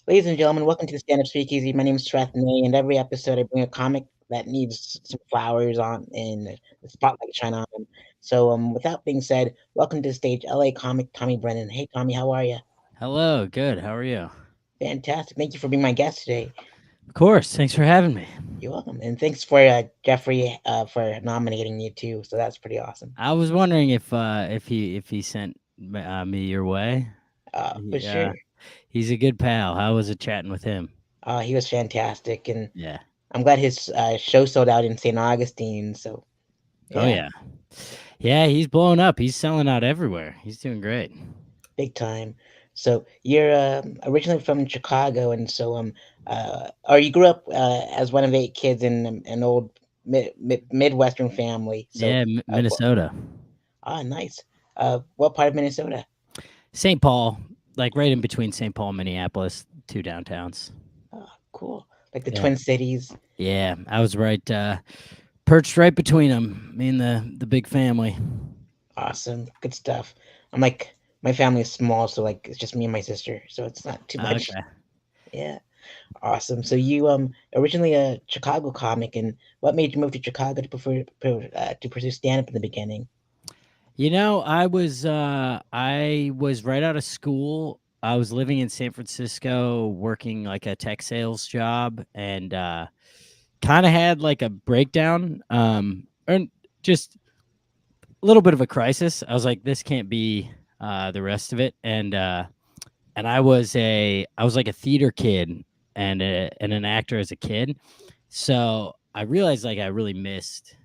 Ladies and gentlemen, welcome to the Stand Up Speakeasy. My name is Sareth Ney, and every episode I bring a comic that needs some flowers on and the spotlight to shine on them. With that being said, welcome to the stage, LA comic Tommy Brennan. Hey, Tommy, how are you? Hello, good. How are you? Fantastic. Thank you for being my guest today. Of course. Thanks for having me. You're welcome, and thanks for Jeffrey for nominating you too. So that's pretty awesome. I was wondering if he sent me your way. For He, sure. he's a good pal. How was it chatting with him? He was fantastic, and Yeah. I'm glad his show sold out in St. Augustine. So Oh yeah. yeah. Yeah, he's blowing up. He's selling out everywhere. He's doing great. Big time. So you're originally from Chicago, and or you grew up as one of eight kids in an old Midwestern family. Yeah, Minnesota, Nice. What part of Minnesota? St. Paul, like right in between St. Paul and Minneapolis, two downtowns. Cool. Like the Yeah. Twin Cities. Yeah, I was right perched right between them. Me and the big family. Awesome. Good stuff. I'm like my family is small, so like it's just me and my sister, so it's not too much. Okay. Yeah. Awesome. So you originally a Chicago comic, and what made you move to Chicago to pursue stand up in the beginning? I was right out of school. I was living in San Francisco working like a tech sales job and kind of had like a breakdown or just a little bit of a crisis. I was like this can't be the rest of it and I was like a theater kid and an actor as a kid. So I realized like I really missed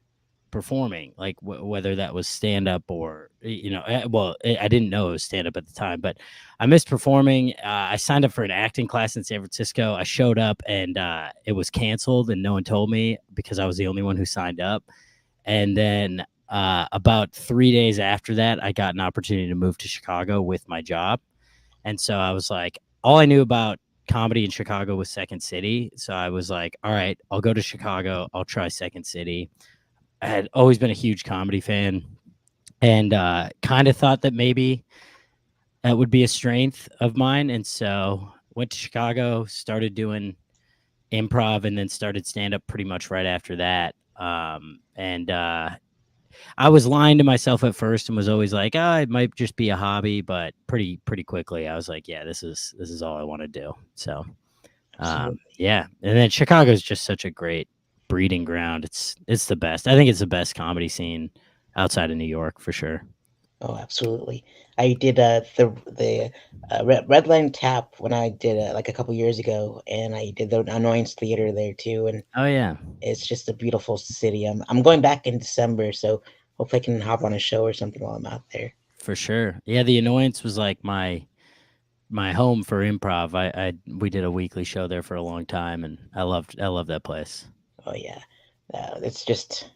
performing, like whether that was stand up or I didn't know it was stand up at the time, but I missed performing. I signed up for an acting class in San Francisco. I showed up and it was canceled, and no one told me because I was the only one who signed up. And then about 3 days after that, I got an opportunity to move to Chicago with my job, and so I was like, all I knew about comedy in Chicago was Second City. So I was like, all right, I'll go to Chicago. I'll try Second City. I had always been a huge comedy fan and kind of thought that maybe that would be a strength of mine. And so went to Chicago, started doing improv, and then started stand up pretty much right after that. And I was lying to myself at first and was always like, oh, it might just be a hobby, but pretty quickly I was like, yeah, this is all I want to do. So Absolutely. yeah, and then Chicago is just such a great breeding ground. It's the best. I think it's the best comedy scene outside of New York for sure. Oh, absolutely. I did Red Line Tap when I did like a couple years ago, and I did the Annoyance Theater there too, and Oh yeah, it's just a beautiful city. I'm going back in December, so hopefully I can hop on a show or something while I'm out there. for sure. Yeah, the Annoyance was like my home for improv. I we did a weekly show there for a long time, and I loved that place. Oh yeah, it's just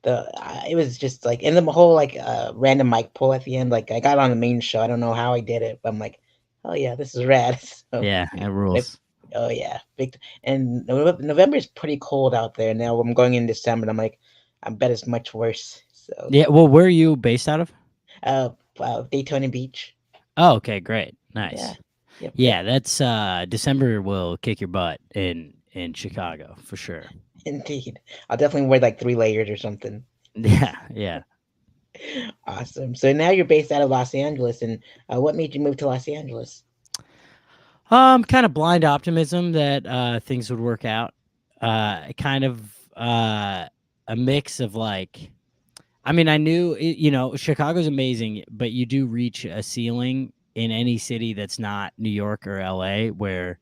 it was just like and the whole like random mic pull at the end. Like I got on the main show. I don't know how I did it, but I'm like, oh yeah, this is rad. So Yeah, it I, rules. oh yeah, and November is pretty cold out there now. I'm going in December. And I'm like, I bet it's much worse. So Yeah. Well, where are you based out of? uh, Daytona Beach. Oh, okay, great, Yeah, nice. yep. Yeah, that's December will kick your butt in Chicago for sure. Indeed, I'll definitely wear like 3 layers or something. Yeah, yeah. Awesome. So now you're based out of Los Angeles, and what made you move to Los Angeles? Kind of blind optimism that things would work out. Kind of a mix of like, I mean, I knew Chicago's amazing, but you do reach a ceiling in any city that's not New York or LA, where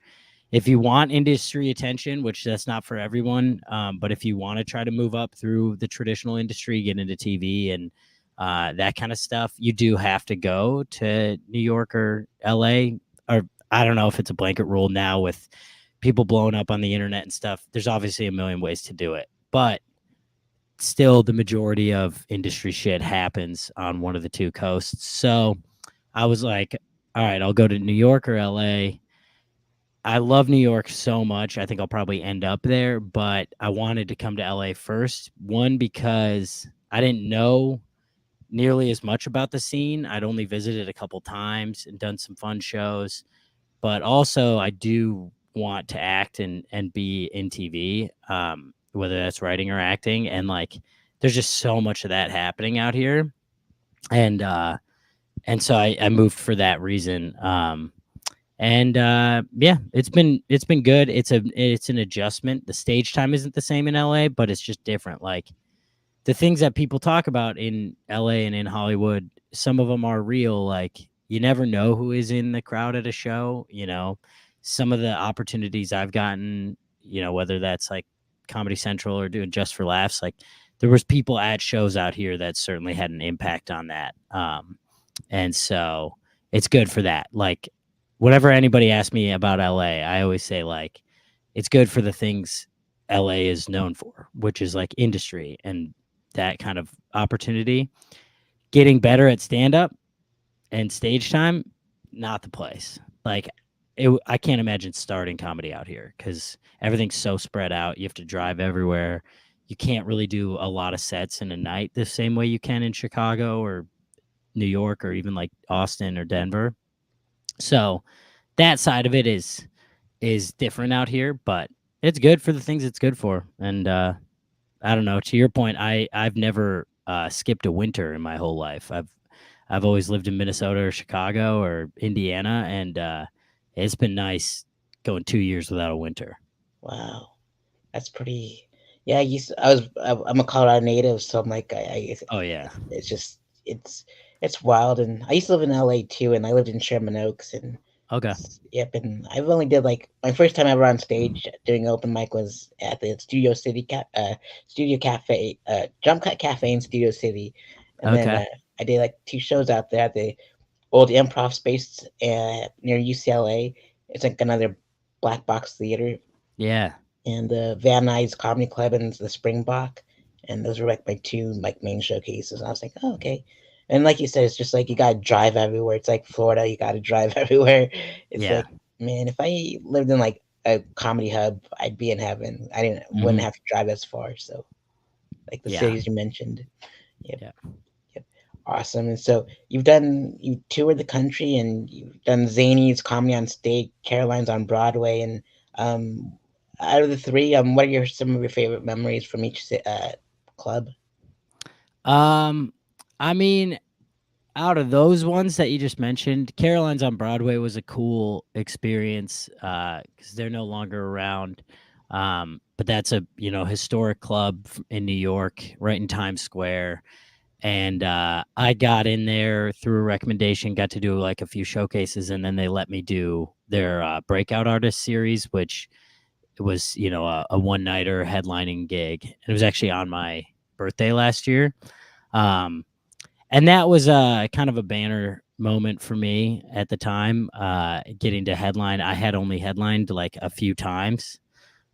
if you want industry attention, which that's not for everyone, but if you want to try to move up through the traditional industry, get into TV and that kind of stuff, you do have to go to New York or LA. Or I don't know if it's a blanket rule now with people blowing up on the internet and stuff. There's obviously a million ways to do it, but still the majority of industry shit happens on one of the two coasts. So I was like, all right, I'll go to New York or LA. I love New York so much. I think I'll probably end up there, but I wanted to come to LA first. One, because I didn't know nearly as much about the scene. I'd only visited a couple times and done some fun shows. but also I do want to act and be in TV, whether that's writing or acting, and like there's just so much of that happening out here, and so I moved for that reason. And yeah, it's been good. It's an adjustment. The stage time isn't the same in LA, but it's just different. Like the things that people talk about in LA and in Hollywood, some of them are real. Like you never know who is in the crowd at a show. Some of the opportunities I've gotten, whether that's like Comedy Central or doing Just for Laughs, like there was people at shows out here that certainly had an impact on that. And so it's good for that. Like whenever anybody asks me about LA, I always say like it's good for the things LA is known for, which is like industry and that kind of opportunity. Getting better at stand up and stage time, not the place. Like I can't imagine starting comedy out here because everything's so spread out. You have to drive everywhere. You can't really do a lot of sets in a night the same way you can in Chicago or New York or even like Austin or Denver. So that side of it is different out here, but it's good for the things it's good for. And I don't know. To your point, I've never skipped a winter in my whole life. I've always lived in Minnesota or Chicago or Indiana, and it's been nice going 2 years without a winter. Wow, that's pretty. Yeah, I'm a Colorado native, so I'm like Oh yeah. it's just it's wild. And I used to live in LA too, and I lived in Sherman Oaks, and Okay. yep. And I've only did like my first time ever on stage doing open mic was at the Studio Cafe, Jump Cut Cafe in Studio City, and then Okay. I did like two shows out there at the old improv space near UCLA. It's like another black box theater, Yeah. and the Van Nuys Comedy Club and the Springbok, and those were like my two like main showcases. And I was like, oh, okay. And like you said, it's just like you gotta drive everywhere. It's like Florida, you gotta drive everywhere. It's Yeah. like, man, if I lived in like a comedy hub, I'd be in heaven. I didn't wouldn't Hmm. have to drive as far. So like the Yeah. cities you mentioned. Yep, Yeah. yep. Awesome. And so you toured the country and you've done Zany's Comedy on Stage, Caroline's on Broadway, and um out of the three, what are some of your favorite memories from each club? Um, I mean, out of those ones that you just mentioned, Caroline's on Broadway was a cool experience because they're no longer around. But that's a historic club in New York, right in Times Square. And I got in there through a recommendation, got to do like a few showcases, and then they let me do their breakout artist series, which was a one nighter headlining gig. And it was actually on my birthday last year. Um, and that was kind of a banner moment for me at the time, getting to headline. I had only headlined like a few times,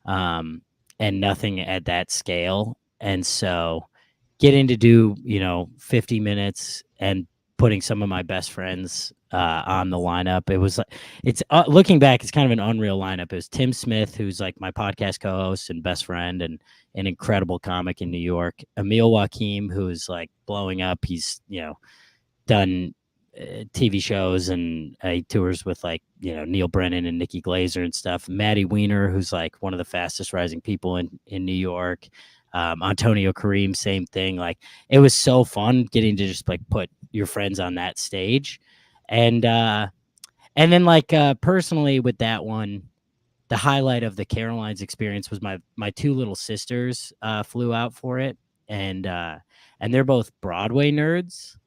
um, and nothing at that scale. And so getting to do 50 minutes and putting some of my best friends on the lineup, it was like it's looking back, it's kind of an unreal lineup. It was Tim Smith, who's like my podcast co-host and best friend and an incredible comic in New York, Emil Wakim, who's like blowing up. He's done TV shows and he tours with like Neil Brennan and Nikki Glazer and stuff. Maddie Weiner, who's like one of the fastest rising people in New York. Antonio Kareem, same thing. Like it was so fun getting to just like put your friends on that stage, and then like personally with that one, the highlight of the Carolines experience was my two little sisters flew out for it, and they're both Broadway nerds.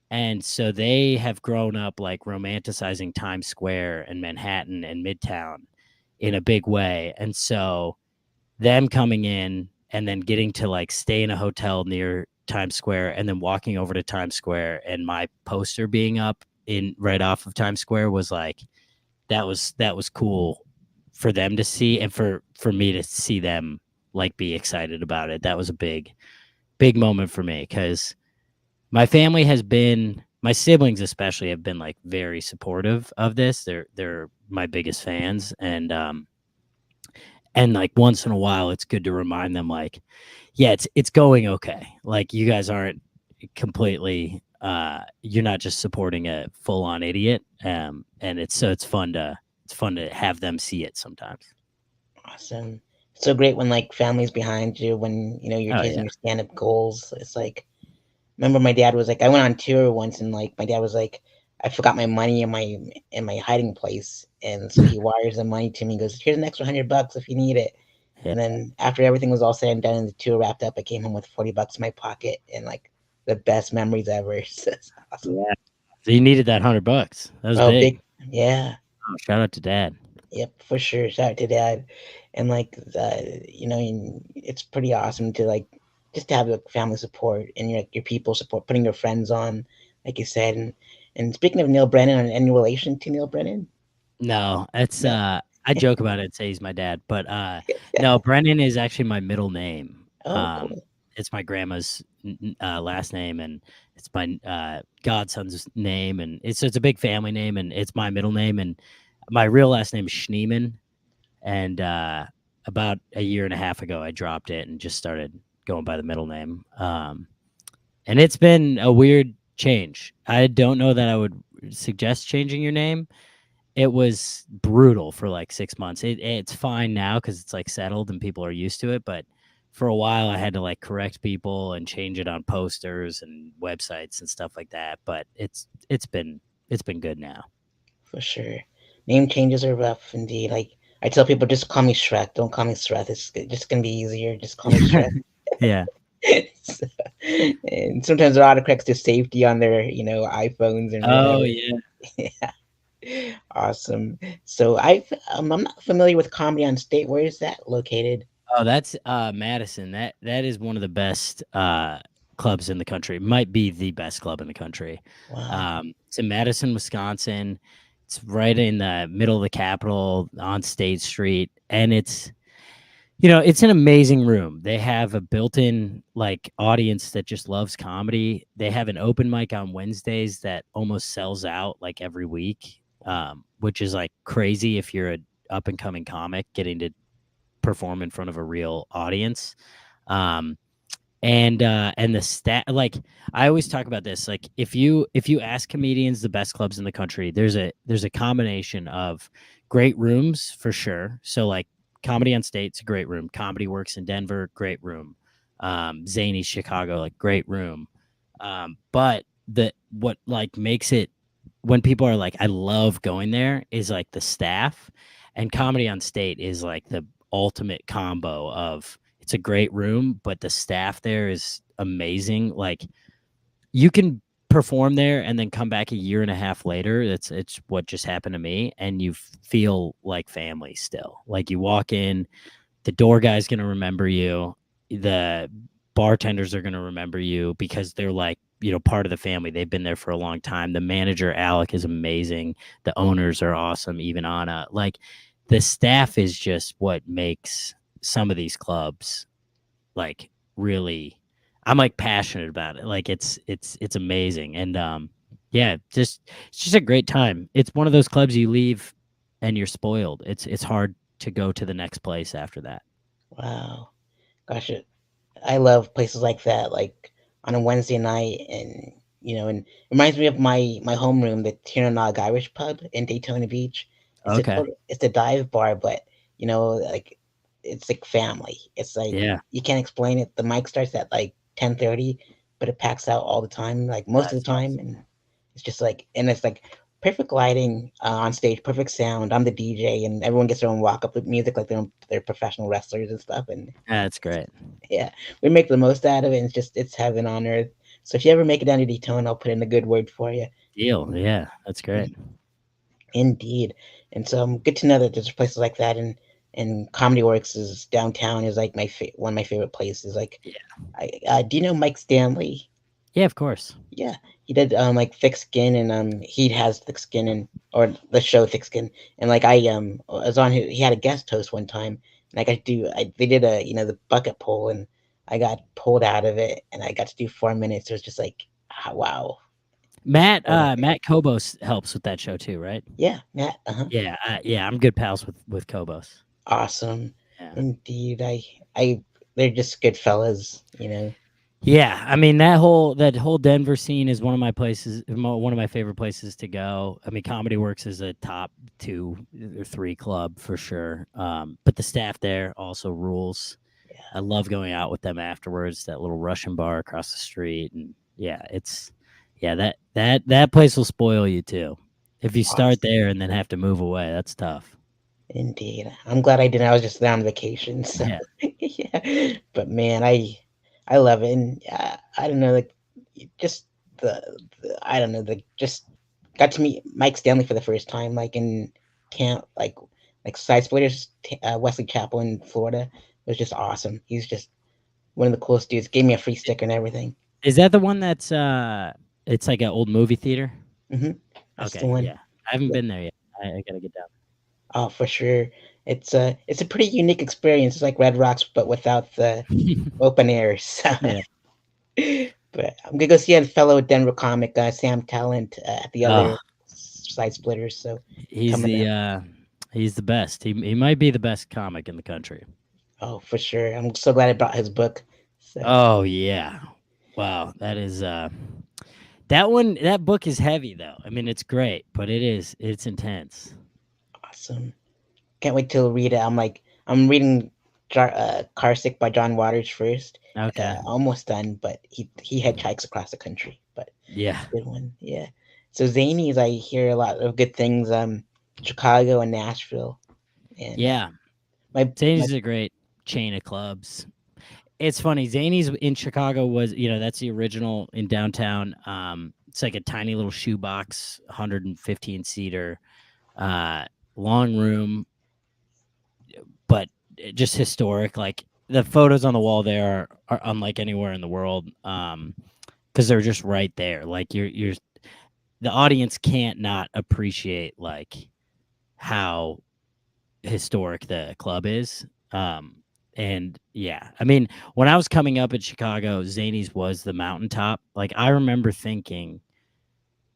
And so they have grown up like romanticizing Times Square and Manhattan and Midtown in a big way. And so them coming in and then getting to like stay in a hotel near Times Square and then walking over to Times Square and my poster being up in right off of Times Square was like that was cool for them to see and for me to see them like be excited about it. That was a big moment for me because my family has been my siblings especially have been like very supportive of this. They're my biggest fans, and like once in a while it's good to remind them like, yeah, it's going okay. Like you guys aren't completely you're not just supporting a full on idiot. And it's fun to it's fun to have them see it sometimes. Awesome. So great when like family's behind you when you're Oh chasing yeah. your stand-up goals. It's like remember my dad was like I went on tour once and like my dad was like I forgot my money in my hiding place and so he wires the money to me and goes here's an extra $100 if you need it. Yeah. And then after everything was all said and done and the tour wrapped up, I came home with $40 in my pocket and like the best memories ever. So it's awesome. Yeah. So you needed that $100. That was Oh, big, big. yeah. Oh, shout out to dad. Yep, for sure. Shout out to dad. And like, and it's pretty awesome to like just to have like family support and your people support, putting your friends on, like you said. And speaking of Neil Brennan, any relation to Neil Brennan? No, it's No. I joke about it and say he's my dad, but no, Brennan is actually my middle name. Oh, cool. It's my grandma's last name, and it's my godson's name, and it's a big family name, and it's my middle name, and my real last name is Schneeman. And about a year and a half ago, I dropped it and just started going by the middle name. And it's been a weird change. I don't know that I would suggest changing your name. It was brutal for like 6 months. It's fine now because it's like settled and people are used to it. But for a while, I had to like correct people and change it on posters and websites and stuff like that. But it's been good now. For sure. Name changes are rough indeed. Like I tell people, just call me Shrek. Don't call me Sreth. It's just gonna be easier. Just call me Shrek. Yeah. So, and sometimes there are autocorrects to safety on their, iPhones and Oh whatever. yeah. Yeah. Awesome. So I'm not familiar with Comedy on State. Where is that located? Oh, that's Madison. That is one of the best clubs in the country. Might be the best club in the country. Wow. It's in Madison, Wisconsin. It's right in the middle of the capital on State Street, and it's an amazing room. They have a built-in like audience that just loves comedy. They have an open mic on Wednesdays that almost sells out like every week, which is like crazy if you're a up and coming comic getting to perform in front of a real audience. Um, and the stat, like I always talk about this, like if you ask comedians the best clubs in the country, there's a combination of great rooms for sure. So like Comedy on State's a great room, Comedy Works in Denver, great room, Zany Chicago, like great room. But the what like makes it when people are like I love going there is like the staff, and Comedy on State is like the ultimate combo of it's a great room, but the staff there is amazing. Like you can perform there and then come back a year and a half later. It's what just happened to me, and you feel like family still. Like you walk in, the door guy's gonna remember you, the bartenders are gonna remember you because they're like part of the family. They've been there for a long time. The manager Alec is amazing. The owners are awesome. Even Anna, like the staff is just what makes some of these clubs like really I'm like passionate about it. Like it's amazing. And yeah, it's just a great time. It's one of those clubs you leave and you're spoiled. It's hard to go to the next place after that. Wow. Gosh, I love places like that, like on a Wednesday night, and it reminds me of my homeroom, the Tiernanog Irish Pub in Daytona Beach. Okay. It's a dive bar, but like it's like family. It's like Yeah. you can't explain it. The mic starts at like 10:30, but it packs out all the time, like most of the That's time, awesome. and it's like perfect lighting on stage, perfect sound. I'm the DJ, and everyone gets their own walk up with music, like they're professional wrestlers and stuff, and That's great. yeah, we make the most out of it. And it's heaven on earth. So if you ever make it down to Daytona, I'll put in a good word for you. Deal. Yeah, that's great. Indeed. And so good to know that there's places like that. And Comedy Works is downtown is like one of my favorite places. Like, Yeah. do you know Mike Stanley? Yeah, of course. Yeah, he did like Thick Skin, and he has Thick Skin, and or the show Thick Skin, and like I was on he had a guest host one time, and I got to do they did a the bucket pull, and I got pulled out of it, and I got to do 4 minutes. It was just like wow, Matt so Matt Kobos helps with that show too, right? yeah, Matt, Yeah, yeah, I'm good pals with Kobos. awesome, Yeah. indeed. I they're just good fellas. Yeah, I mean that whole Denver scene is one of my favorite places to go. I mean, Comedy Works is a top 2 or 3 club for sure. But the staff there also rules. I Yeah, love going out with them afterwards. That little Russian bar across the street, and yeah, that place will spoil you too. If you start awesome. there and then have to move away, that's tough. Indeed. I'm glad I didn't. I was just there on vacation, so Yeah, yeah. But man, I love it, and I don't know, like just the I don't know, like just got to meet Mike Stanley for the first time, like in camp, like Side Splitters, Wesley Chapel in Florida. It was just awesome. He's just one of the coolest dudes. Gave me a free sticker and everything. is that the one that's it's like an old movie theater? hmm That's the Okay, one. yeah, I haven't Yeah. been there yet. I gotta get down. Oh, for sure. It's a pretty unique experience. It's like Red Rocks, but without the open air. So, Yeah. but I'm gonna go see a fellow Denver comic, Sam Talent, at the Oh, other Side Splitters. So he's coming the up. uh he's the best. He might be the best comic in the country. Oh, for sure. I'm so glad I brought his book. So Oh yeah. Wow, that book is heavy though. I mean, it's great, but it's intense. awesome. Can't wait to read it. I'm reading Car Sick by John Waters first. Okay. Almost done, but he hitchhikes across the country. But Yeah. it's a good one. Yeah. So Zanies, I hear a lot of good things. Chicago and Nashville, and Yeah. my Zany's is a great chain of clubs. It's funny. Zany's in Chicago that's the original in downtown. It's like a tiny little shoebox, 115 seater, uh, long room, but just historic. Like the photos on the wall there are unlike anywhere in the world. Because they're just right there. Like you're the audience can't not appreciate like how historic the club is. And yeah, I mean, when I was coming up in Chicago, Zany's was the mountaintop. Like I remember thinking,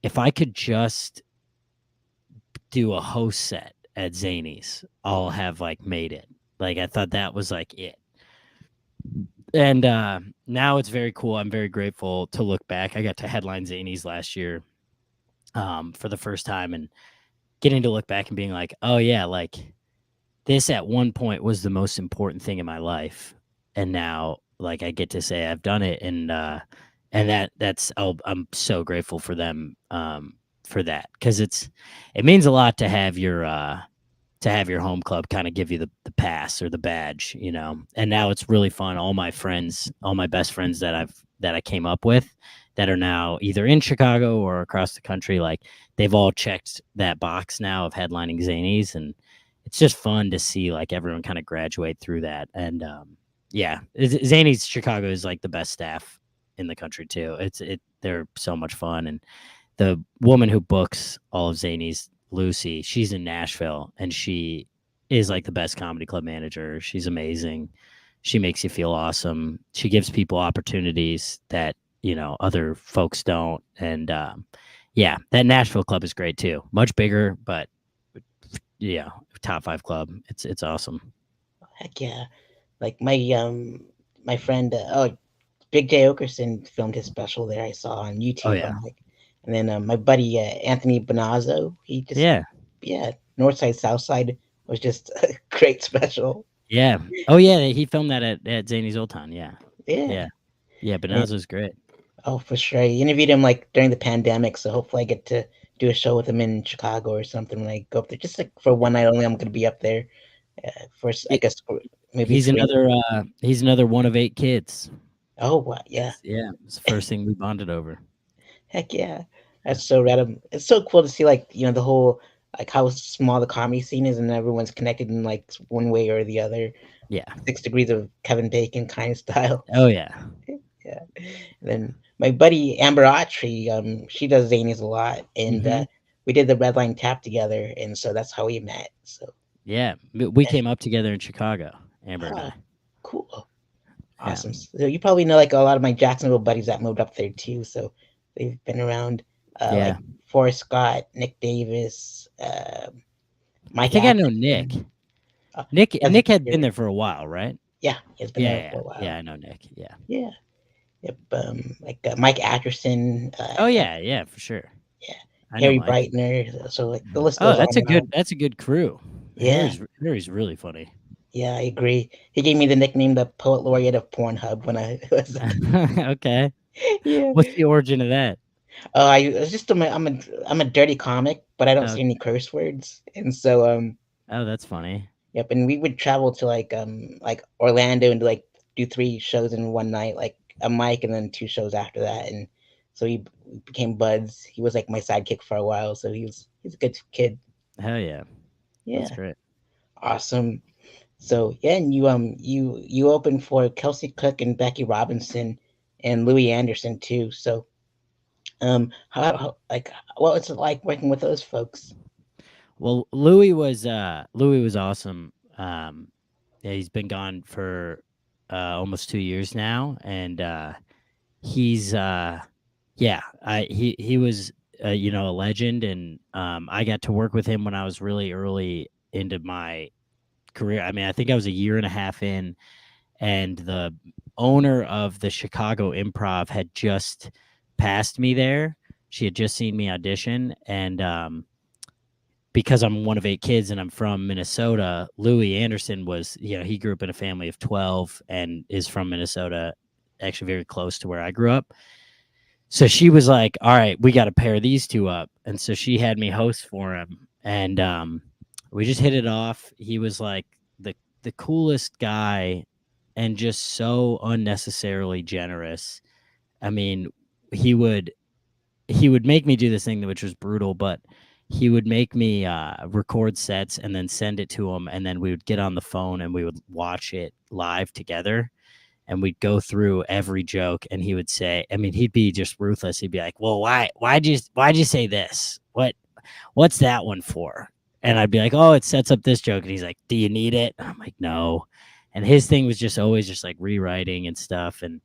if I could just do a host set at Zany's, I'll have like made it. Like I thought that was like it. And now it's very cool. I'm very grateful to look back. I got to headline Zany's last year for the first time, and getting to look back and being like, oh yeah, like this at one point was the most important thing in my life, and now like I get to say I've done it, and I'm so grateful for them for that, because it means a lot to have your home club kind of give you the pass or the badge, and now it's really fun. All my best friends that I came up with that are now either in Chicago or across the country, like they've all checked that box now of headlining Zanies, and it's just fun to see like everyone kind of graduate through that. And yeah, Zanies Chicago is like the best staff in the country too. They're so much fun, and the woman who books all of Zany's, Lucy, she's in Nashville, and she is like the best comedy club manager. She's amazing. She makes you feel awesome. She gives people opportunities that other folks don't. And yeah, that Nashville club is great too. Much bigger, but yeah, top 5 club. It's awesome. heck yeah, like my friend Big J Okerson filmed his special there. I saw on Oh YouTube. yeah, And then my buddy Anthony Bonazzo, he just yeah, yeah, North Side South Side was just a great special. yeah. Oh yeah, he filmed that at Zany's Old Town. Yeah, Yeah, yeah, yeah. and Bonazzo's great. oh for sure. I interviewed him like during the pandemic, so hopefully I get to do a show with him in Chicago or something when I go up there. Just like for one night only, I'm gonna be up there for I It, guess maybe 3. he's another one of 8 kids. Oh what? Yeah, It's the first thing we bonded over. heck yeah, that's so random. It's so cool to see like the whole like how small the comedy scene is and everyone's connected in like one way or the other. Yeah. 6 degrees of Kevin Bacon kind of style. Oh yeah. Yeah. And then my buddy Amber Autry, she does zanies a lot, and Hmm. we did the Red Line Tap together, and so that's how we met. So Yeah. We yeah. came up together in Chicago, Amber and Oh, I. cool, Yeah. awesome. So you probably know like a lot of my Jacksonville buddies that moved up there too. So they've been around, like Yeah. Forrest Scott, Nick Davis, I Mike think I know Nick. Atkinson. Uh, Nick he has Nick had been here. there for a while, right? Yeah, he has been Yeah, there yeah, for a yeah. while. I know Nick. Yeah. Yeah. Yep, like Mike Atcherson, Oh yeah, yeah, for sure. yeah, I know Harry Mike. Breitner. So like the list Oh, goes on and on. that's a good crew. Yeah, Harry's really funny. yeah, I agree. He gave me the nickname the poet laureate of Pornhub when I was a kid. Okay. Yeah. What's the origin of that? I it's just I'm a dirty comic, but I don't Oh, say any curse words, and so oh, that's funny. yep. And we would travel to like Orlando and do 3 shows in one night, like a mic and then 2 shows after that, and so we became buds. He was like my sidekick for a while, so he's a good kid. Hell yeah. That's Yeah, great. awesome. So yeah, and you opened for Kelsey Cook and Becky Robinson and Louis Anderson too. So how like what was it like working with those folks? Well, Louis was awesome. Yeah, he's been gone for almost 2 years now, and he's yeah, he was you know, a legend, and I got to work with him when I was really early into my career. I mean, I think I was a year and a half in, and the owner of the Chicago Improv had just passed me there. She had just seen me audition, and because I'm one of 8 kids and I'm from Minnesota, Louis Anderson was, you know, he grew up in a family of 12 and is from Minnesota, actually very close to where I grew up. So she was like, "All right, we got to pair these two up." And so she had me host for him, and we just hit it off. He was like the coolest guy, and just so unnecessarily generous. I mean, he would he would make me do this thing which was brutal, but he would make me record sets and then send it to him, and then we would get on the phone and we would watch it live together, and we'd go through every joke, and he would say, I mean, he'd be just ruthless. He'd be like, "Well, why'd you say this? What's that one for?" And I'd be like, "Oh, it sets up this joke." And he's like, "Do you need it?" And I'm like, "No." And his thing was just always just like rewriting and stuff. And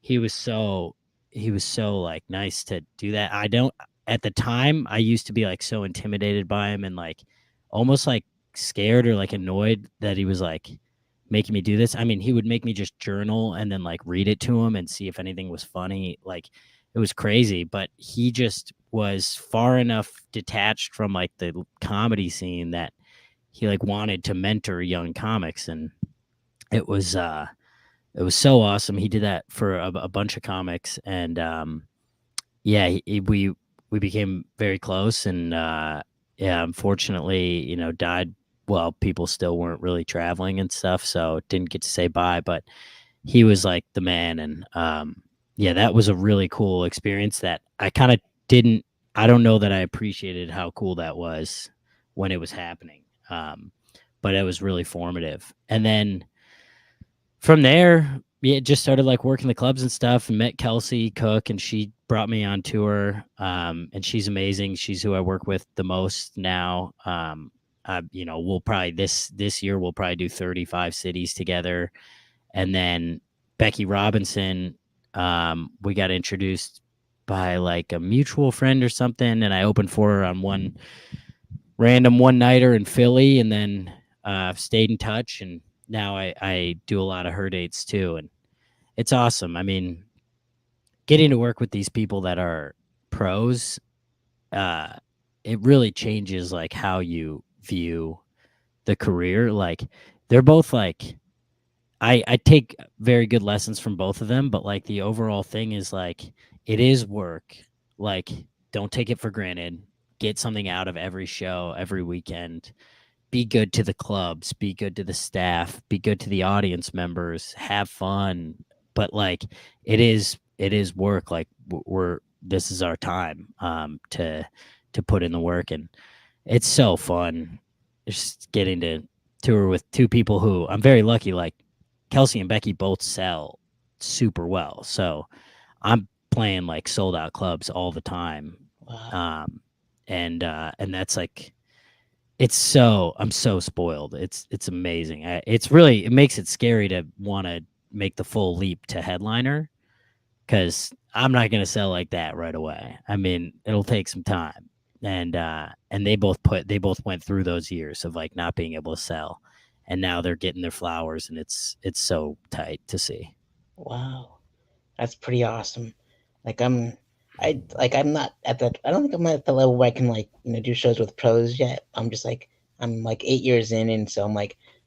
he was so he was so like nice to do that. I don't At the time I used to be like so intimidated by him and like almost like scared or like annoyed that he was like making me do this. I mean, he would make me just journal and then like read it to him and see if anything was funny. Like it was crazy, but he just was far enough detached from like the comedy scene that he like wanted to mentor young comics, and it was it was so awesome. He did that for a bunch of comics, and yeah, we became very close, and yeah, unfortunately, you know, died while people still weren't really traveling and stuff, so didn't get to say bye. But he was like the man, and yeah, that was a really cool experience that I kind of didn't. I don't know that I appreciated how cool that was when it was happening, but it was really formative. And then from there, yeah, just started like working the clubs and stuff, and met Kelsey Cook, and she brought me on tour. And she's amazing. She's who I work with the most now. You know, we'll probably this year we'll probably do 35 cities together, and then Becky Robinson, we got introduced by like a mutual friend or something, and I opened for her on one random one nighter in Philly, and then stayed in touch, and now I do a lot of her dates too, and it's awesome. I mean, getting to work with these people that are pros, uh, it really changes like how you view the career. Like they're both like I take very good lessons from both of them, but like the overall thing is like it is work. Like don't take it for granted. Get something out of every show, every weekend. Be good to the clubs, be good to the staff, be good to the audience members, have fun. But like it is work. Like we're this is our time to put in the work, and it's so fun just getting to tour with two people who I'm very lucky. Like Kelsey and Becky both sell super well, so I'm playing like sold out clubs all the time. Wow, Um, and that's like it's so I'm so spoiled. It's amazing. It's really it makes it scary to want to make the full leap to headliner because I'm not gonna sell like that right away. I mean, it'll take some time, and they both went through those years of like not being able to sell, and now they're getting their flowers, and it's so tight to see. wow. That's pretty awesome. Like I'm not at that. I don't think I'm at the level where I can like do shows with pros yet. I'm like 8 years in, and so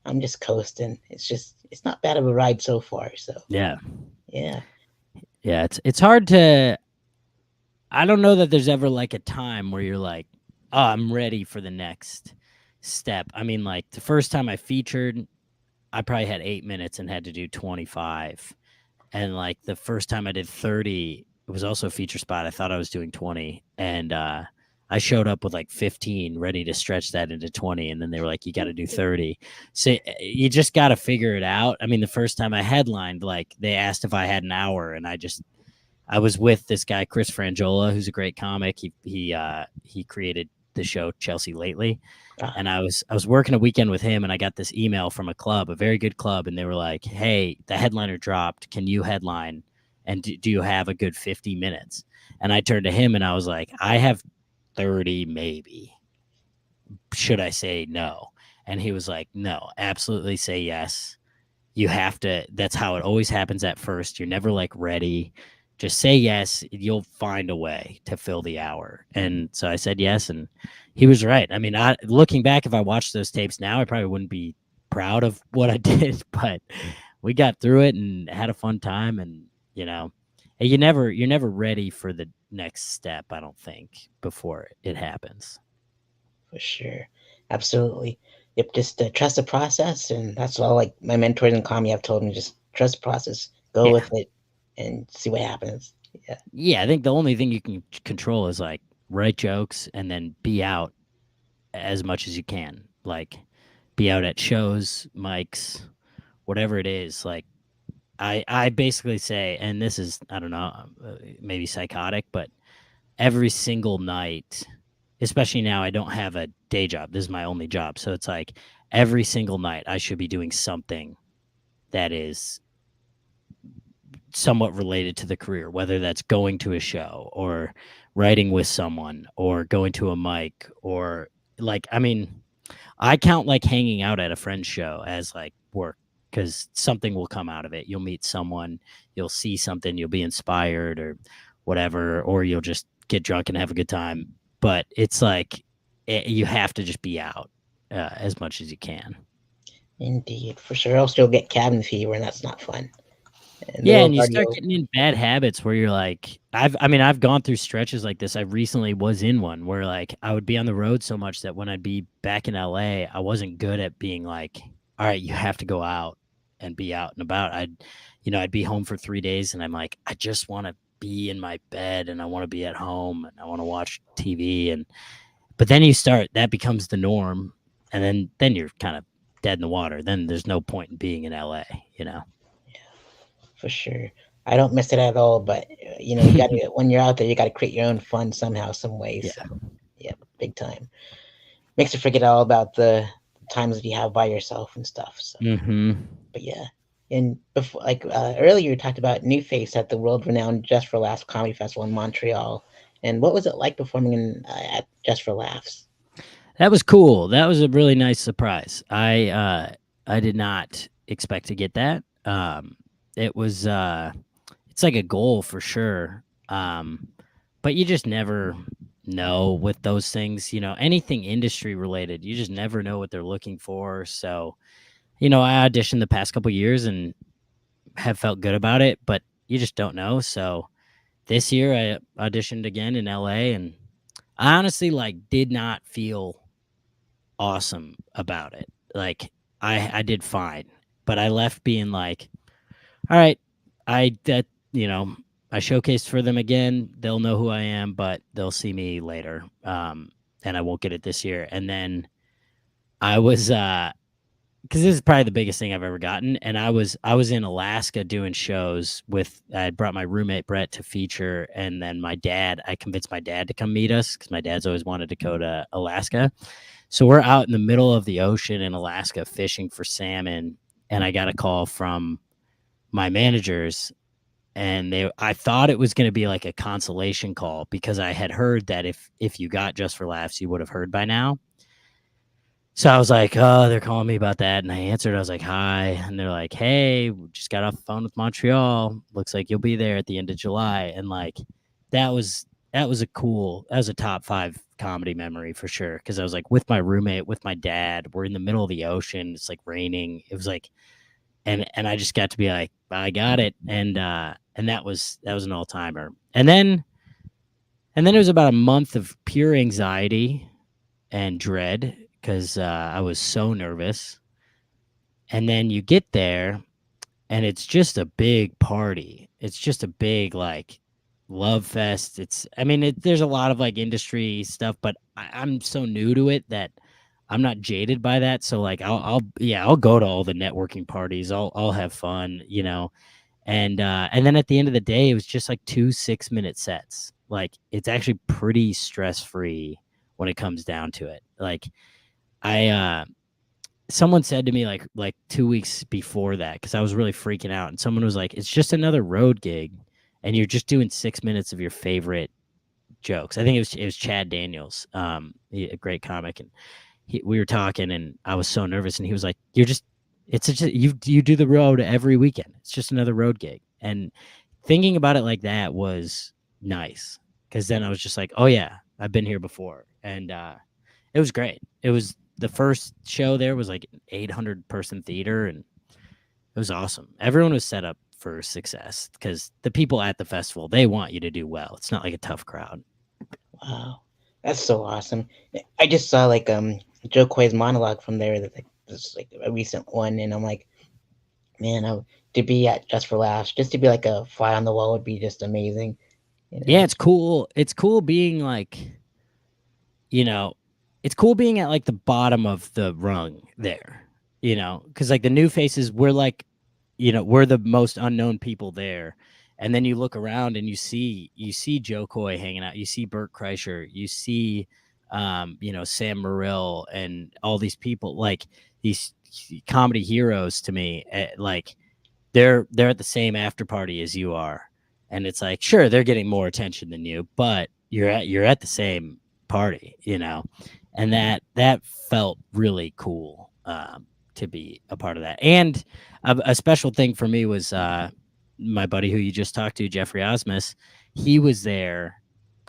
I'm just coasting. It's not bad of a ride so far. So Yeah. yeah, Yeah, it's hard to I don't know that there's ever like a time where you're like, "Oh, I'm ready for the next step." I mean, like the first time I featured, I probably had 8 minutes and had to do 25. And like the first time I did 30, it was also a feature spot. I thought I was doing 20, and I showed up with like 15 ready to stretch that into 20, and then they were like, you got to do 30. So you just got to figure it out. I mean, the first time I headlined, like they asked if I had an hour, and I was with this guy Chris Franjola, who's a great comic. He created the show Chelsea Lately, ah, and I was working a weekend with him, and I got this email from a club, a very good club, and they were like, "Hey, the headliner dropped. Can you headline? And do you have a good 50 minutes?" And I turned to him and I was like, "I have 30 maybe. Should I say no?" And he was like, "No, absolutely say yes. You have to. That's how it always happens at first. You're never like ready. Just say yes. You'll find a way to fill the hour." And so I said yes, and he was right. I mean, looking back, if I watched those tapes now, I probably wouldn't be proud of what I did, but we got through it and had a fun time. And you're never ready for the next step. I don't think before it happens. for sure, absolutely. Yep, just trust the process, and that's all. Like my mentors in comedy have told me, just trust the process, go Yeah, with it, and see what happens. Yeah, yeah. I think the only thing you can control is like write jokes and then be out as much as you can. Like be out at shows, mics, whatever it is. Like I basically say, and this is I don't know, maybe psychotic, but every single night, especially now, I don't have a day job. This is my only job, so it's like every single night I should be doing something that is somewhat related to the career, whether that's going to a show or writing with someone or going to a mic or like I mean I count like hanging out at a friend's show as like work because something will come out of it. You'll meet someone, you'll see something, you'll be inspired or whatever, or you'll just get drunk and have a good time. But it's like you have to just be out as much as you can. indeed, for sure. I'll still get cabin fever, and that's not fun. And the Yeah, and world's you already start over. getting in bad habits where you're like, I've gone through stretches like this. I recently was in one where like I would be on the road so much that when I'd be back in LA, I wasn't good at being like, all right, you have to go out and be out and about. I'd be home for 3 days and I'm like, I just want to be in my bed and I want to be at home and I want to watch TV. But then that becomes the norm. And then you're kind of dead in the water. Then there's no point in being in LA. For sure. I don't miss it at all, but you gotta when you're out there, you gotta create your own fun somehow, some way. Yeah. So yeah, big time. Makes you forget all about the times that you have by yourself and stuff. So, Hmm. but yeah. And before, earlier, you talked about New Face at the world-renowned Just for Laughs Comedy Festival in Montreal. And what was it like performing at Just for Laughs? That was cool. That was a really nice surprise. I did not expect to get that. It was it's like a goal for sure. But you just never know with those things, anything industry related, you just never know what they're looking for. So, I auditioned the past couple years and have felt good about it, but you just don't know. So this year I auditioned again in LA and I honestly like did not feel awesome about it. Like I did fine, but I left being like, all right, I that you know I showcased for them again. They'll know who I am, but they'll see me later. And I won't get it this year. And then I was because this is probably the biggest thing I've ever gotten. And I was in Alaska doing shows with I had brought my roommate Brett to feature, and then I convinced my dad to come meet us because my dad's always wanted to go to Alaska. So we're out in the middle of the ocean in Alaska fishing for salmon, and I got a call from my managers, and I thought it was going to be like a consolation call because I had heard that if you got Just for Laughs, you would have heard by now. So I was like, "Oh, they're calling me about that," and I answered. I was like, "Hi," and they're like, "Hey, we just got off the phone with Montreal. Looks like you'll be there at the end of July." And like, that was that was a top 5 comedy memory for sure. Because I was like with my roommate, with my dad. We're in the middle of the ocean. It's like raining. It was like, and I just got to be like, I got it, and that was an all timer. And then it was about a month of pure anxiety and dread because I was so nervous. And then you get there, and it's just a big party. It's just a big like love fest. I mean, there's a lot of like industry stuff, but I'm so new to it that I'm not jaded by that. So like, I'll go to all the networking parties. I'll have fun, you know. And then at the end of the day, it was just like 2 6-minute sets. Like it's actually pretty stress free when it comes down to it. Like I someone said to me like 2 weeks before that, because I was really freaking out, and someone was like, "It's just another road gig, and you're just doing 6 minutes of your favorite jokes." I think it was Chad Daniels, a great comic, and we were talking, and I was so nervous, and he was like, "You're just you do the road every weekend. It's just another road gig." And thinking about it like that was nice, because then I was just like, "Oh yeah, I've been here before," and it was great. It was the first show there was like an 800-person theater, and it was awesome. Everyone was set up for success because the people at the festival, they want you to do well. It's not like a tough crowd. Wow, that's so awesome. I just saw like Joe Coy's monologue from there. That's like this like a recent one, and I'm like, man, to be at Just for Laughs, just to be like a fly on the wall would be just amazing. You Yeah, know, it's cool. It's cool being like, you know, it's cool being at like the bottom of the rung there, because like the new faces, we're like, we're the most unknown people there. And then you look around and you see Joe Coy hanging out, you see Burt Kreischer, you see Sam Morrill and all these people, like these comedy heroes to me, like they're at the same after party as you are, and it's like, sure, they're getting more attention than you, but you're at the same party, and that felt really cool, to be a part of that. And a special thing for me was my buddy who you just talked to, Jeffrey Osmus. He was there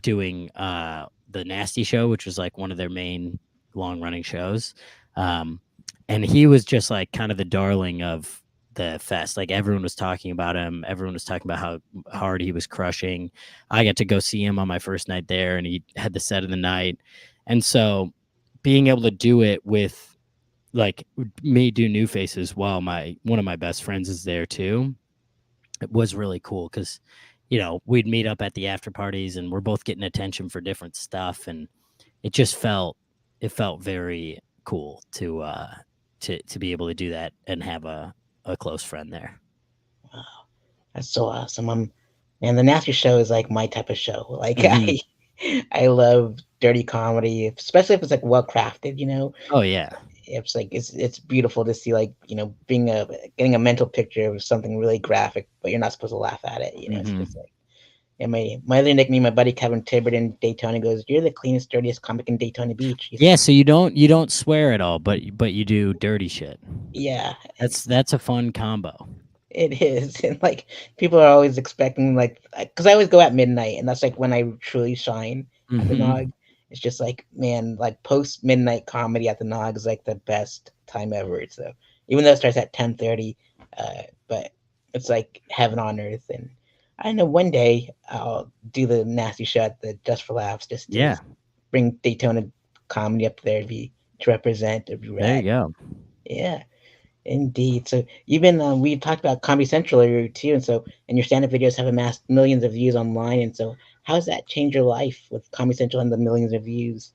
doing the Nasty Show, which was like one of their main long running shows. Um, and he was just like kind of the darling of the fest. Like everyone was talking about him. Everyone was talking about how hard he was crushing. I got to go see him on my first night there, and he had the set of the night. And so being able to do it with like me do New Faces while one of my best friends is there too, it was really cool because we'd meet up at the after parties, and we're both getting attention for different stuff, and it felt very cool to be able to do that and have a close friend there. wow, that's so awesome. Man, the Nasty Show is like my type of show. Like Hmm. I love dirty comedy, especially if it's like well crafted. Oh yeah. It's like it's beautiful to see like being getting a mental picture of something really graphic, but you're not supposed to laugh at it. It's Hmm. just like. And my other nickname, my buddy Kevin Tibbert in Daytona goes, "You're the cleanest, dirtiest comic in Daytona Beach." Yeah, so you don't swear at all, but you do dirty shit. Yeah, That's a fun combo. it is. And like people are always expecting like because I always go at midnight, and that's like when I truly shine at the Hmm. Nog. It's just like man, like post midnight comedy at the Nog is like the best time ever. So even though it starts at 10:30, but it's like heaven on earth. And I know one day I'll do the nasty shot, the just for laughs, just to Yeah, bring Daytona comedy up there, be to represent, to be there you rad. go. Yeah. Indeed. So you've been we talked about Comedy Central earlier too, and your stand-up videos have amassed millions of views online. And so how has that changed your life with Comedy Central and the millions of views?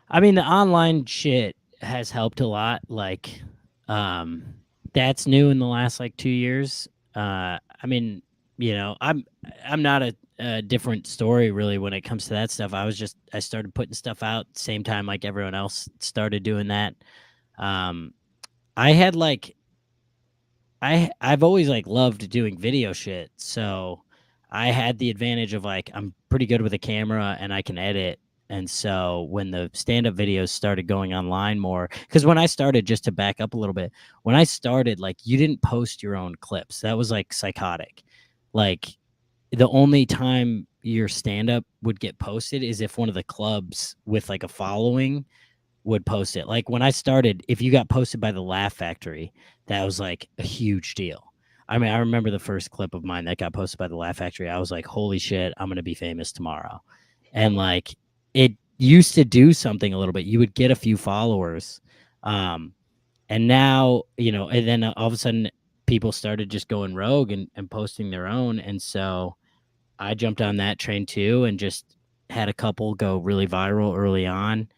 I mean, the online shit has helped a lot. Like, um, that's new in the last like 2 years. I mean, I'm not a different story really when it comes to that stuff. I started putting stuff out same time like everyone else started doing that. Um, I had like I've always like loved doing video shit, so I had the advantage of like I'm pretty good with a camera and I can edit. And so when the stand-up videos started going online more, because when I started, just to back up a little bit, when I started, like, you didn't post your own clips. That was like psychotic. Like, the only time your stand-up would get posted is if one of the clubs with like a following would post it. Like when I started, if you got posted by the Laugh Factory, that was like a huge deal. I mean, I remember the first clip of mine that got posted by the Laugh Factory. I was like, holy shit, I'm going to be famous tomorrow. And like, it used to do something a little bit. You would get a few followers. And now, and then all of a sudden people started just going rogue and posting their own. And so I jumped on that train too and just had a couple go really viral early on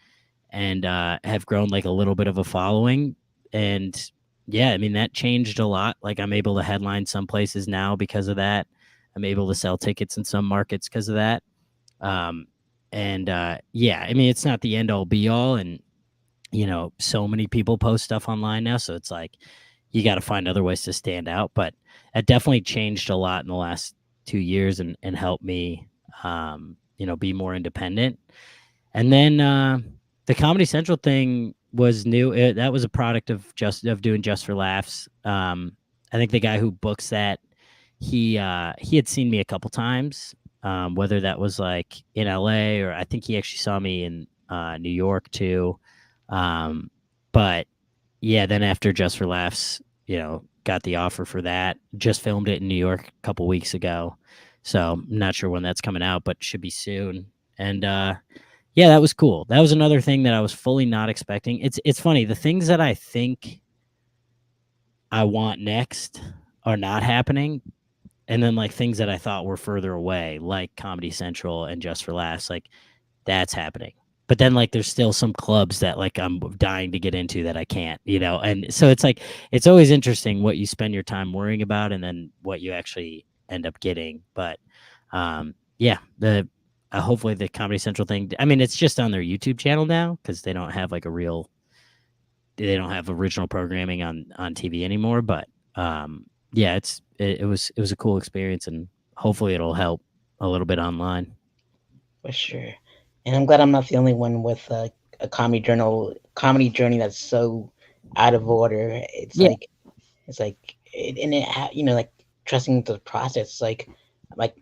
and have grown like a little bit of a following. And yeah, I mean, that changed a lot. Like I'm able to headline some places now because of that. I'm able to sell tickets in some markets because of that. Um, and yeah, I mean, it's not the end all be all. And, so many people post stuff online now. So it's like you got to find other ways to stand out. But it definitely changed a lot in the last 2 years and helped me, be more independent. And then the Comedy Central thing was new. That was a product of doing Just for Laughs. I think the guy who books that, he had seen me a couple times, whether that was like in LA or I think he actually saw me in New York too. But yeah, then after Just for Laughs, got the offer for that. Just filmed it in New York a couple weeks ago. So I'm not sure when that's coming out, but should be soon. And yeah, that was cool. That was another thing that I was fully not expecting. It's funny. The things that I think I want next are not happening. And then like things that I thought were further away, like Comedy Central and Just for Laughs, like that's happening. But then like there's still some clubs that like I'm dying to get into that I can't, And so it's like it's always interesting what you spend your time worrying about and then what you actually end up getting. But yeah, the hopefully the Comedy Central thing. I mean, it's just on their YouTube channel now because they don't have like they don't have original programming on TV anymore. But yeah, it was a cool experience, and hopefully it'll help a little bit online. For sure. And I'm glad I'm not the only one with a comedy journey that's so out of order. Yeah, It's like, and like trusting the process. Like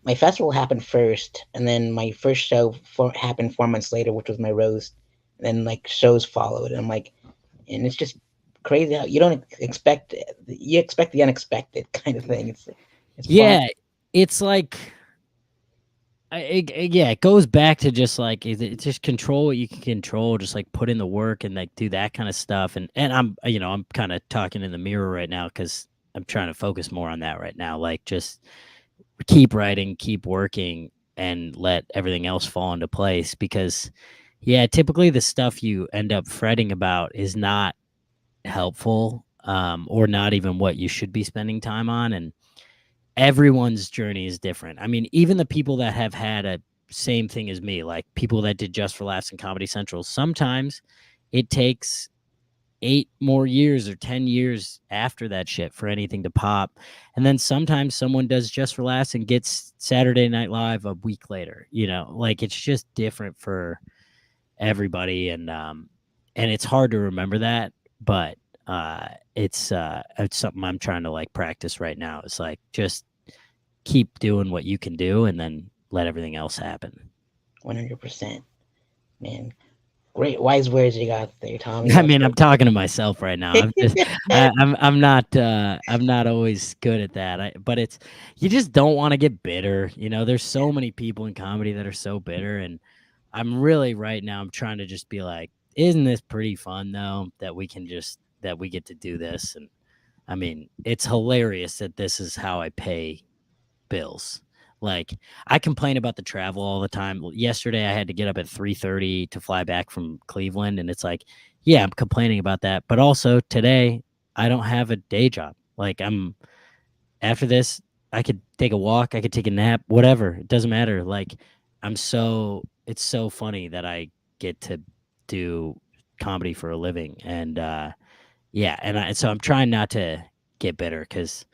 my festival happened first, and then my first show happened 4 months later, which was my roast. And then like shows followed, and I'm like, and it's just crazy how you don't expect you expect the unexpected kind of thing. It's fun. yeah, it's like yeah, it goes back to just like just control what you can control, just like put in the work and like do that kind of stuff. And I'm kind of talking in the mirror right now because I'm trying to focus more on that right now. Like just keep writing, keep working, and let everything else fall into place. Because yeah, typically the stuff you end up fretting about is not helpful, or not even what you should be spending time on. And everyone's journey is different. I mean, even the people that have had a same thing as me, like people that did Just for Laughs and Comedy Central, sometimes it takes 8 more years or 10 years after that shit for anything to pop. And then sometimes someone does Just for Laughs and gets Saturday Night Live a week later, like it's just different for everybody. And it's hard to remember that, but it's something I'm trying to like practice right now. It's like just keep doing what you can do and then let everything else happen. 100%, man. Great wise words you got there, Tommy. I That's mean, I'm great. talking to myself right now. I'm not always good at that. But it's you just don't want to get bitter. There's so many people in comedy that are so bitter, and I'm really right now. I'm trying to just be like, isn't this pretty fun though that we get to do this? And I mean, it's hilarious that this is how I pay bills. Like I complain about the travel all the time. Yesterday I had to get up at 3:30 to fly back from Cleveland, and it's like, yeah, I'm complaining about that, but also today I don't have a day job. Like I'm after this, I could take a walk, I could take a nap, whatever. It doesn't matter. Like it's so funny that I get to do comedy for a living, and yeah, and so I'm trying not to get bitter because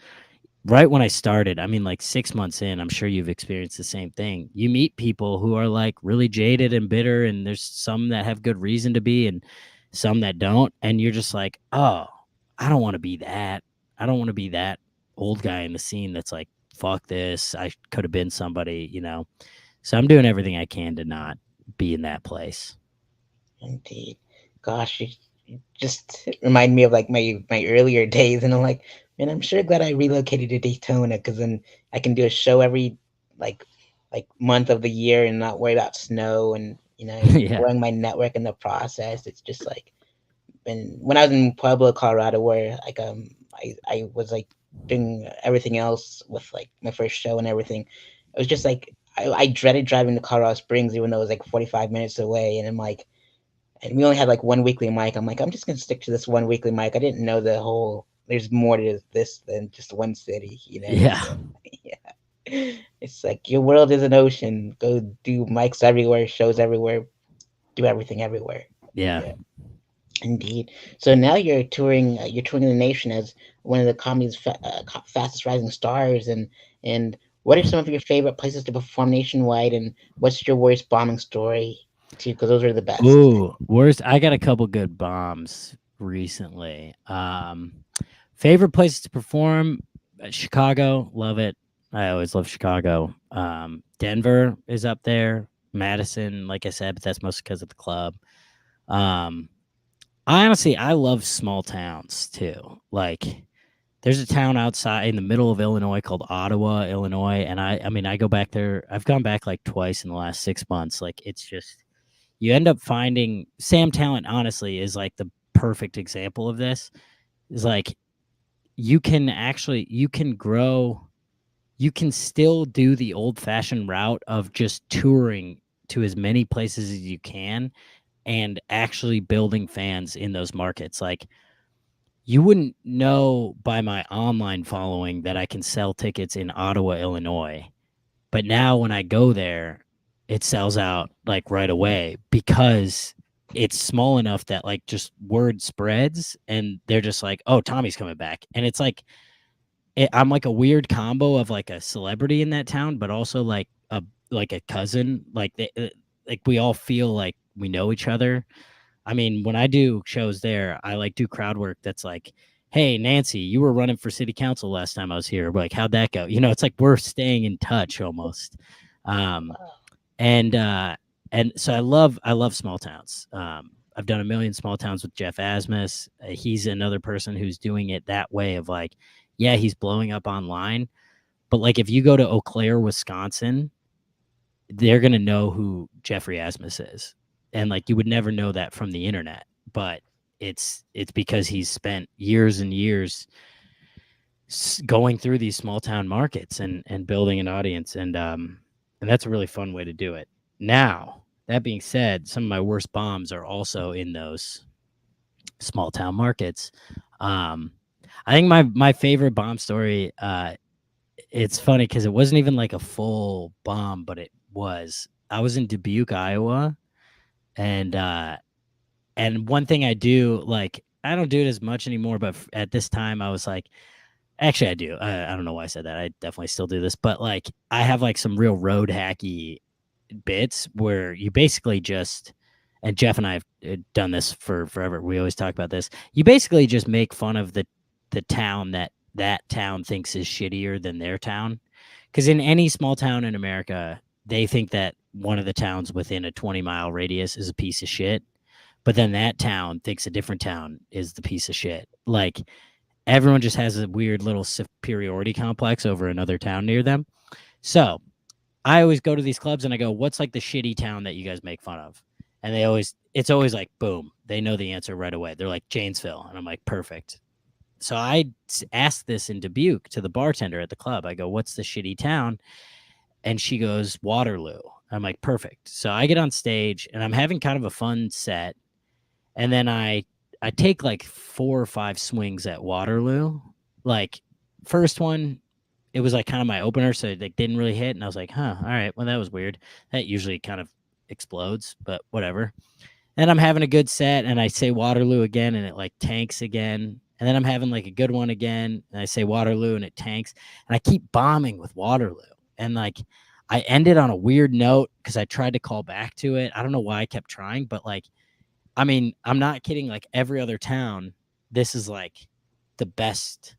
right when I started, I mean, like 6 months in, I'm sure you've experienced the same thing. You meet people who are like really jaded and bitter, and there's some that have good reason to be, and some that don't. And you're just like, oh, I don't want to be that. I don't want to be that old guy in the scene that's like, fuck this. I could have been somebody, you know? So I'm doing everything I can to not be in that place. Indeed. Gosh, you just remind me of like my earlier days, and I'm like, man, I'm sure glad I relocated to Daytona because then I can do a show every like month of the year and not worry about snow and Yeah. growing my network in the process. It's just like when I was in Pueblo, Colorado, where I was like doing everything else with like my first show and everything. It was just like I dreaded driving to Colorado Springs, even though it was like 45 minutes away, and I'm like and we only had like one weekly mic. I'm like, I'm just gonna stick to this one weekly mic. I didn't know the whole. There's more to this than just one city, Yeah. So yeah, it's like your world is an ocean. Go do mics everywhere, shows everywhere, do everything everywhere. Yeah. Yeah, indeed. So now you're touring. You're touring the nation as one of the comedy's fastest rising stars. And what are some of your favorite places to perform nationwide? And what's your worst bombing story too? Because those are the best. Ooh, worst. I got a couple good bombs recently. Favorite places to perform: Chicago, love it. I always love Chicago. Denver is up there. Madison, like I said, but that's mostly because of the club. Um, I love small towns too. Like, there's a town outside in the middle of Illinois called Ottawa, Illinois, and I mean, I go back there. I've gone back like twice in the last 6 months. Like, it's just you end up finding Sam Talent. Honestly, is like the perfect example of this. Is like you can grow, you can still do the old fashioned route of just touring to as many places as you can and actually building fans in those markets. Like, you wouldn't know by my online following that I can sell tickets in Ottawa, Illinois. But now when I go there, it sells out like right away because it's small enough that like just word spreads and they're just like, "Oh, Tommy's coming back." And it's like I'm like a weird combo of like a celebrity in that town, but also like a cousin. Like we all feel like we know each other. I mean, when I do shows there, I like do crowd work that's like, "Hey, Nancy, you were running for city council last time I was here. Like, how'd that go?" You know, it's like we're staying in touch almost. Um, and and so I love small towns. I've done a million small towns with Jeff Asmus. He's another person who's doing it that way of like, yeah, he's blowing up online, but like if you go to Eau Claire, Wisconsin, they're gonna know who Jeffrey Asmus is, and like you would never know that from the internet, but it's because he's spent years and years going through these small town markets and building an audience, and that's a really fun way to do it. Now, that being said, some of my worst bombs are also in those small town markets. Um, I think my favorite bomb story. It's funny because it wasn't even like a full bomb, but it was. I was in Dubuque, Iowa, and one thing I do, like, I don't do it as much anymore, but at this time I was like, actually I do. I don't know why I said that. I definitely still do this, but like I have like some real road hacky bits where you basically just, and Jeff and I have done this for forever. We always talk about this. You basically just make fun of the town that town thinks is shittier than their town. Because in any small town in America, they think that one of the towns within a 20-mile radius is a piece of shit. But then that town thinks a different town is the piece of shit. Like, everyone just has a weird little superiority complex over another town near them. So I always go to these clubs and I go, "What's like the shitty town that you guys make fun of?" And it's always like, boom, they know the answer right away. They're like, "Janesville," and I'm like, "Perfect." So I asked this in Dubuque to the bartender at the club. I go, "What's the shitty town?" And she goes, "Waterloo." I'm like, "Perfect." So I get on stage and I'm having kind of a fun set, and then I take like 4 or 5 swings at Waterloo. Like, first one, it was like kind of my opener, so it like didn't really hit, and I was like, "Huh, all right, well that was weird." That usually kind of explodes, but whatever. And I'm having a good set, and I say Waterloo again, and it like tanks again. and then I'm having like a good one again, and I say Waterloo and it tanks, and I keep bombing with Waterloo, and like I ended on a weird note because I tried to call back to it. I don't know why I kept trying, but like, I mean, I'm not kidding. Like every other town, this is like the best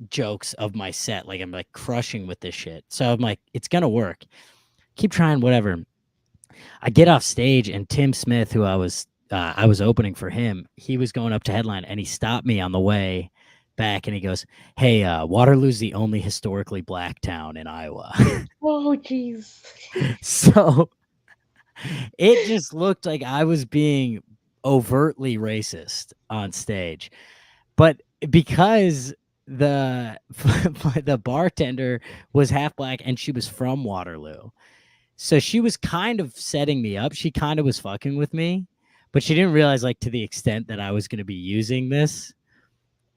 jokes of my set. Like I'm like crushing with this shit. So I'm like, it's gonna work. Keep trying, whatever. I get off stage and Tim Smith, who I was opening for him, he was going up to headline and he stopped me on the way back and he goes, "Hey, Waterloo's the only historically black town in Iowa." Oh, jeez. So it just looked like I was being overtly racist on stage. But because the the bartender was half black and she was from Waterloo, so she was kind of setting me up. She kind of was fucking with me, but she didn't realize like to the extent that I was going to be using this.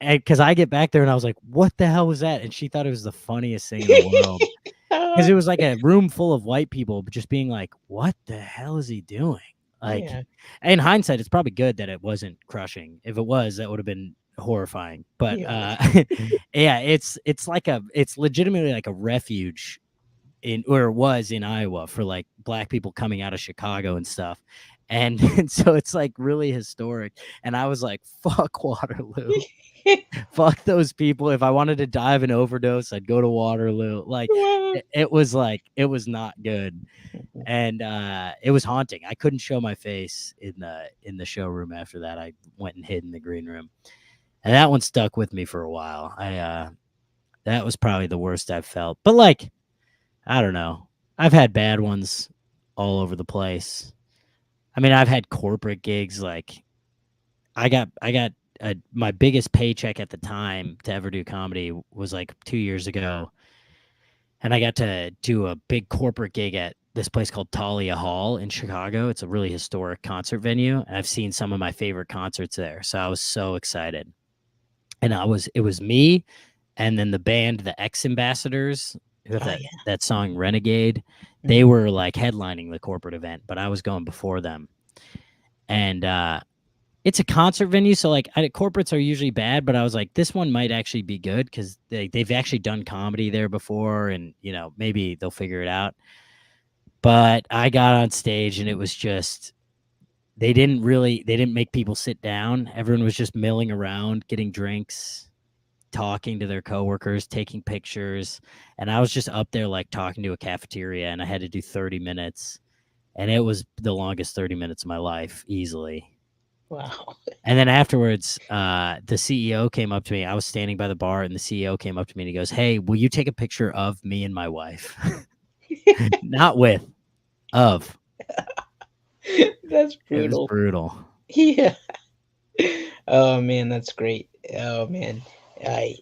And because I get back there and I was like, "What the hell was that?" And she thought it was the funniest thing in the world because Uh, it was like a room full of white people, but just being like, "What the hell is he doing?" Like, yeah, in hindsight, it's probably good that it wasn't crushing. If it was, that would have been horrifying. But yeah. yeah, it's legitimately like a refuge in, or it was in Iowa, for like black people coming out of Chicago and stuff. And so it's like really historic. And I was like, fuck Waterloo. Fuck those people. If I wanted to die of an overdose, I'd go to Waterloo. Like Wow. it was like it was not good. And it was haunting. I couldn't show my face in the showroom after that. I went and hid in the green room. And that one stuck with me for a while. I that was probably the worst I've felt. But like, I don't know. I've had bad ones all over the place. I mean, I've had corporate gigs. Like, I got my biggest paycheck at the time to ever do comedy was like 2 years ago, and I got to do a big corporate gig at this place called Talia Hall in Chicago. It's a really historic concert venue, and I've seen some of my favorite concerts there. So I was so excited, and it was me, and then the band, the X Ambassadors, who have Oh, yeah. that song Renegade. They Mhm. were like headlining the corporate event, but I was going before them. And it's a concert venue, so like corporates are usually bad, but I was like, this one might actually be good because they've actually done comedy there before, and maybe they'll figure it out. But I got on stage and it was just they didn't make people sit down. Everyone was just milling around, getting drinks, talking to their coworkers, taking pictures, and I was just up there like talking to a cafeteria, and I had to do 30 minutes, and it was the longest 30 minutes of my life easily. Wow. And then afterwards, the CEO came up to me. I was standing by the bar, and the CEO came up to me and he goes, "Hey, will you take a picture of me and my wife?" Not with, of. That's It was brutal. brutal. Yeah. Oh man, that's great. Oh man, I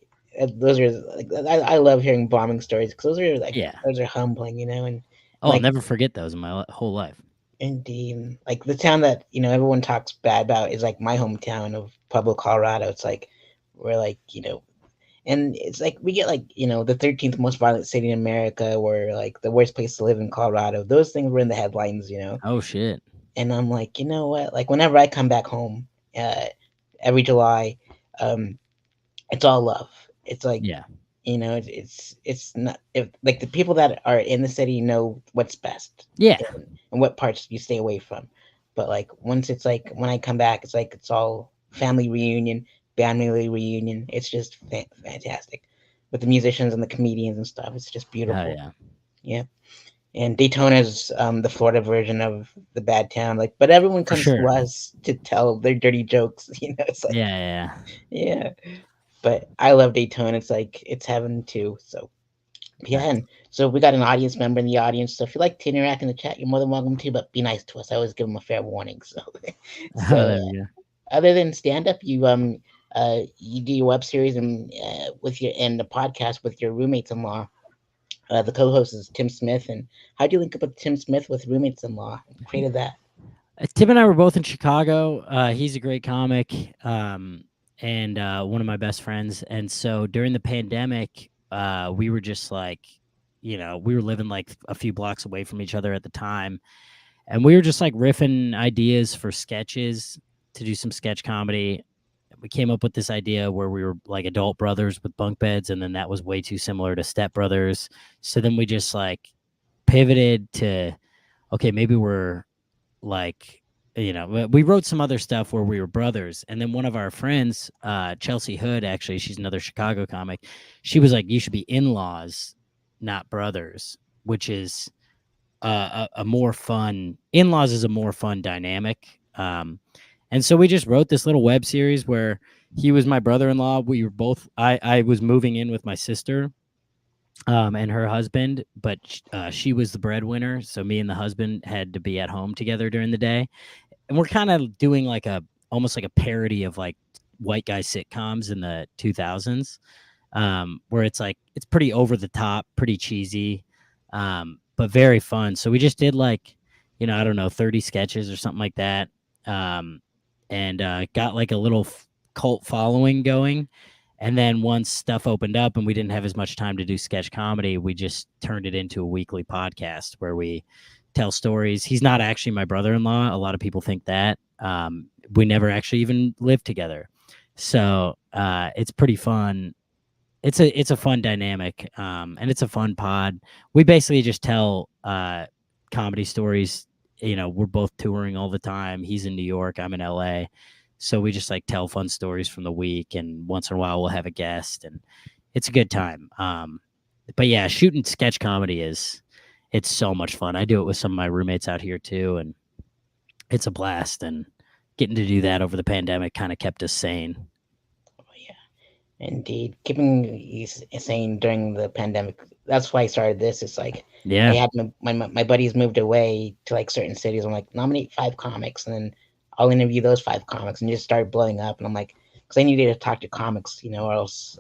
those are like I love hearing bombing stories because Yeah. those are humbling, and Oh, I'll like never forget those in my whole life. indeed, like the town that everyone talks bad about is like my hometown of Pueblo, Colorado. It's like we're like and it's like we get like the 13th most violent city in America, or like the worst place to live in Colorado. Those things were in the headlines. Oh shit. And I'm like, you know what? Like whenever I come back home, every July, um, it's all love. It's like, Yeah. it's not if like the people that are in the city know what's best, Yeah. and what parts you stay away from. But like once it's like when I come back, it's like it's all family reunion, family reunion. It's just fantastic with the musicians and the comedians and stuff. It's just Hell beautiful. yeah. Yeah. And Daytona's the Florida version of the bad town. Like, but everyone For comes to sure. us to tell their dirty jokes. It's like, Yeah, yeah, yeah. But I love Daytona. It's like it's heaven too. So yeah. yeah, and so we got an audience member in the audience. So if you like to interact in the chat, you're more than welcome to. But be nice to us. I always give them a fair warning. So, Oh, so there we go. other than stand up, you do your web series and and the podcast with your roommates in law. The co-host is Tim Smith. And how do you link up with Tim Smith with roommates in law? Created that. Tim and I were both in Chicago. He's a great comic, and one of my best friends. And so during the pandemic, we were just like, we were living like a few blocks away from each other at the time, and we were just like riffing ideas for sketches to do some sketch comedy. we came up with this idea where we were like adult brothers with bunk beds, and then that was way too similar to Step Brothers. So then we just like pivoted to, okay, maybe we're like, we wrote some other stuff where we were brothers. And then one of our friends, Chelsea Hood, actually, she's another Chicago comic. She was like, you should be in-laws, not brothers, which is a more fun, in-laws is a more fun dynamic. And so we just wrote this little web series where he was my brother-in-law. We were both, I was moving in with my sister, and her husband, but she was the breadwinner. So me and the husband had to be at home together during the day. And we're kind of doing like almost like a parody of like white guy sitcoms in the 2000s, where it's like, it's pretty over the top, pretty cheesy, but very fun. So we just did like, I don't know, 30 sketches or something like that. And got like a little cult following going. And then once stuff opened up and we didn't have as much time to do sketch comedy, we just turned it into a weekly podcast where we tell stories. He's not actually my brother-in-law. A lot of people think that. We never actually even lived together. So it's pretty fun. It's a fun dynamic, and it's a fun pod. We basically just tell comedy stories. We're both touring all the time. He's in New York, I'm in LA. So we just like tell fun stories from the week, and once in a while we'll have a guest, and it's a good time. But yeah, shooting sketch comedy it's so much fun. I do it with some of my roommates out here too, and it's a blast. And getting to do that over the pandemic kind of kept us sane. Oh, yeah, indeed. Keeping you sane during the pandemic. That's why I started this. It's like I Yeah. had my buddies moved away to like certain cities. I'm like, nominate 5 comics, and then I'll interview those 5 comics, and just start blowing up. And I'm like, because I needed to talk to comics, or else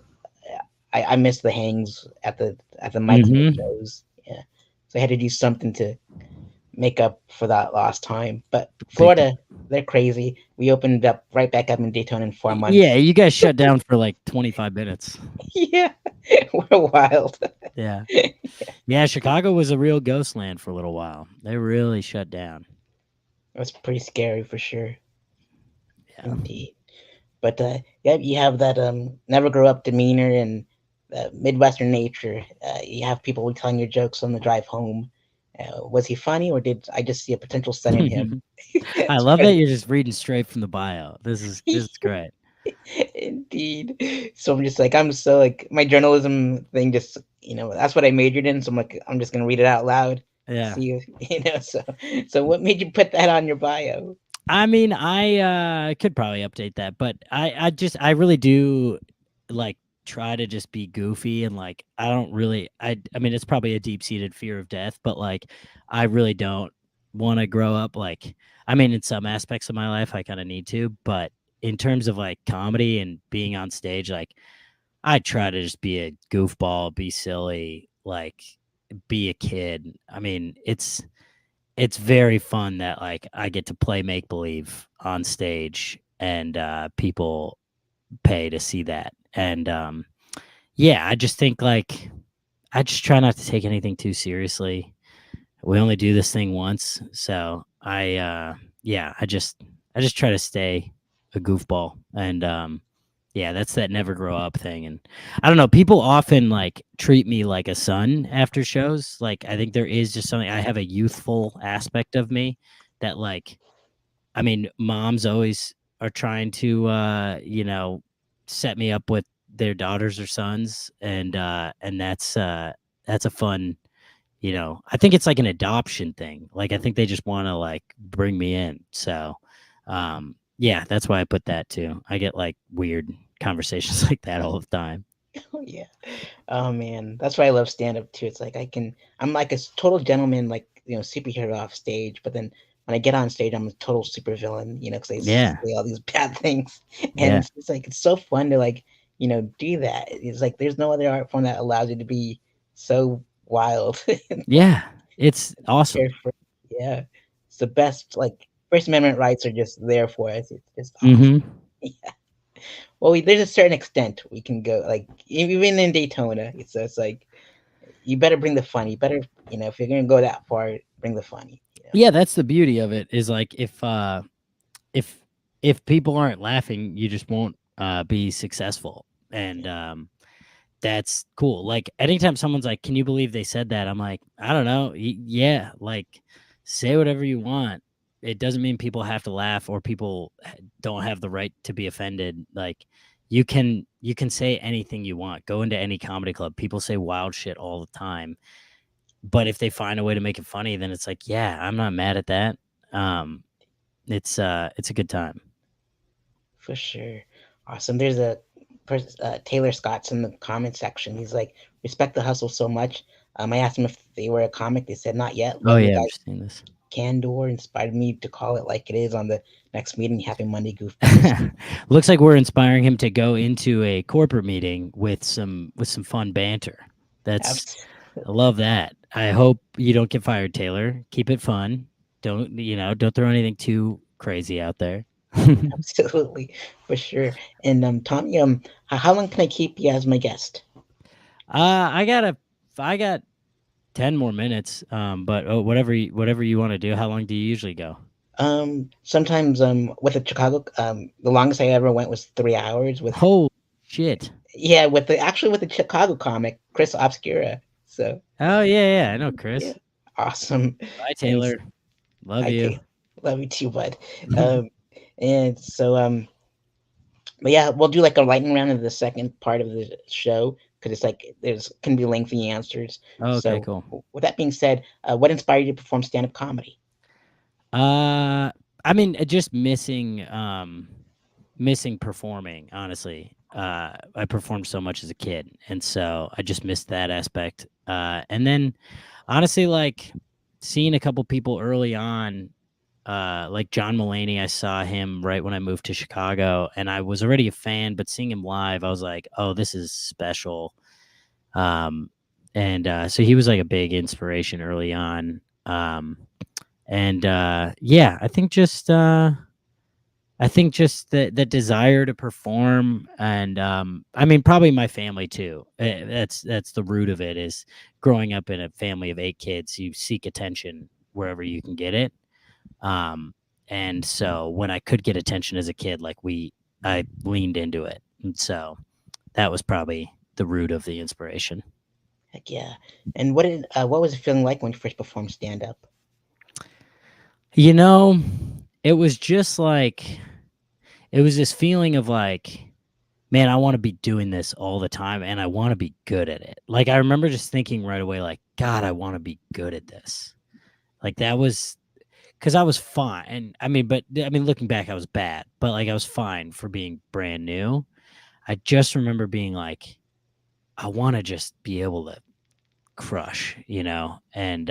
I missed the hangs at the mics and the Mm-hmm. shows. Yeah, so I had to do something to make up for that lost time. But Big time. Florida, they're crazy. We opened up right back up in Daytona in 4 months. Yeah, you guys shut down for like 25 minutes. Yeah, we're wild. Yeah. Yeah, Chicago was a real ghost land for a little while. They really shut down. That's pretty scary for sure, Yeah. indeed. But yeah, you have that never grow up demeanor and Midwestern nature. You have people telling your jokes on the drive home. Was he funny, or did I just see a potential son in him? I It's love that funny. you're just reading straight from the bio. This is great. Indeed. So I'm just like, I'm so like, my journalism thing just, that's what I majored in. So I'm like, I'm just gonna read it out loud. Yeah. See, so what made you put that on your bio? I mean, I could probably update that, but I really do like try to just be goofy, and like I don't really I mean it's probably a deep-seated fear of death, but like I really don't want to grow up like, I mean in some aspects of my life I kind of need to, but in terms of like comedy and being on stage, like I try to just be a goofball, be silly, like be a kid. I mean, it's very fun that like I get to play make believe on stage, and people pay to see that. And yeah, I just think like I just try not to take anything too seriously. We only do this thing once, so yeah, I just try to stay a goofball. And yeah, that's that never grow up thing. And I don't know, people often like treat me like a son after shows. Like I think there is just something, I have a youthful aspect of me that like, I mean, moms always are trying to set me up with their daughters or sons, and that's a fun, I think it's like an adoption thing. Like I think they just want to like bring me in. So yeah, that's why I put that too. I get like weird conversations like that all the time. Oh yeah. Oh man, that's why I love stand up too. It's like I'm like a total gentleman, like superhero off stage, but then when I get on stage, I'm a total supervillain, because I Yeah. say all these bad things, and Yeah. it's like it's so fun to like do that. It's like there's no other art form that allows you to be so wild and like Yeah. It's awesome. carefree. Yeah, it's the best. Like First Amendment rights are just there for us. It's just awesome. Mhm. Well, there's a certain extent we can go, like even in Daytona. It's like you better bring the fun. You better, if you're gonna go that far, bring the funny. Yeah, that's the beauty of it is like if if people aren't laughing, you just won't be successful. And that's cool. Like anytime someone's like, "Can you believe they said that?" I'm like, I don't know. Yeah, like say whatever you want. It doesn't mean people have to laugh or people don't have the right to be offended. Like you can say anything you want. Go into any comedy club. People say wild shit all the time. But if they find a way to make it funny, then it's like, yeah, I'm not mad at that. Um, it's a good time. For sure. Awesome. There's a Taylor Scott's in the comment section. He's like, respect the hustle so much. I asked him if they were a comic. They said not yet. Oh Love your yeah, I've guys' seen this. candor. Inspired me to call it like it is on the next meeting. Happy Monday, goofballs. Looks like we're inspiring him to go into a corporate meeting with some fun banter. That's Abs- I love that. I hope you don't get fired, Taylor. Keep it fun. Don't throw anything too crazy out there. Absolutely, for sure. And Tommy, how long can I keep you as my guest? I got 10 more minutes. But whatever you want to do. How long do you usually go? Sometimes with the Chicago, the longest I ever went was 3 hours with Holy shit. yeah, with the Chicago comic, Chris Obscura. So Oh yeah, I know yeah, Chris. awesome. Bye, And Taylor. Love I you. take love you too, bud. Um, and so but yeah, we'll do like a lightning round of the second part of the show because it's like there's can be lengthy answers. Okay, So cool. with that being said, what inspired you to perform stand up comedy? Uh, I mean, just missing performing, honestly. I performed so much as a kid, and so I just missed that aspect. And then honestly, like seeing a couple people early on, like John Mulaney, I saw him right when I moved to Chicago, and I was already a fan, but seeing him live, I was like, oh, this is special. Um, and so he was like a big inspiration early on. And yeah, I think just the desire to perform, and I mean probably my family too. That's the root of it. Is growing up in a family of 8 kids, you seek attention wherever you can get it. Um, and so when I could get attention as a kid, I leaned into it, and so that was probably the root of the inspiration. Heck yeah! And what was it feeling like when you first performed stand up? You know, it was just like it was this feeling of like, man, I want to be doing this all the time and I want to be good at it. Like I remember just thinking right away, like, God, I want to be good at this. Like that was because I was fine. And I mean, looking back, I was bad, but like I was fine for being brand new. I just remember being like, I want to just be able to crush, and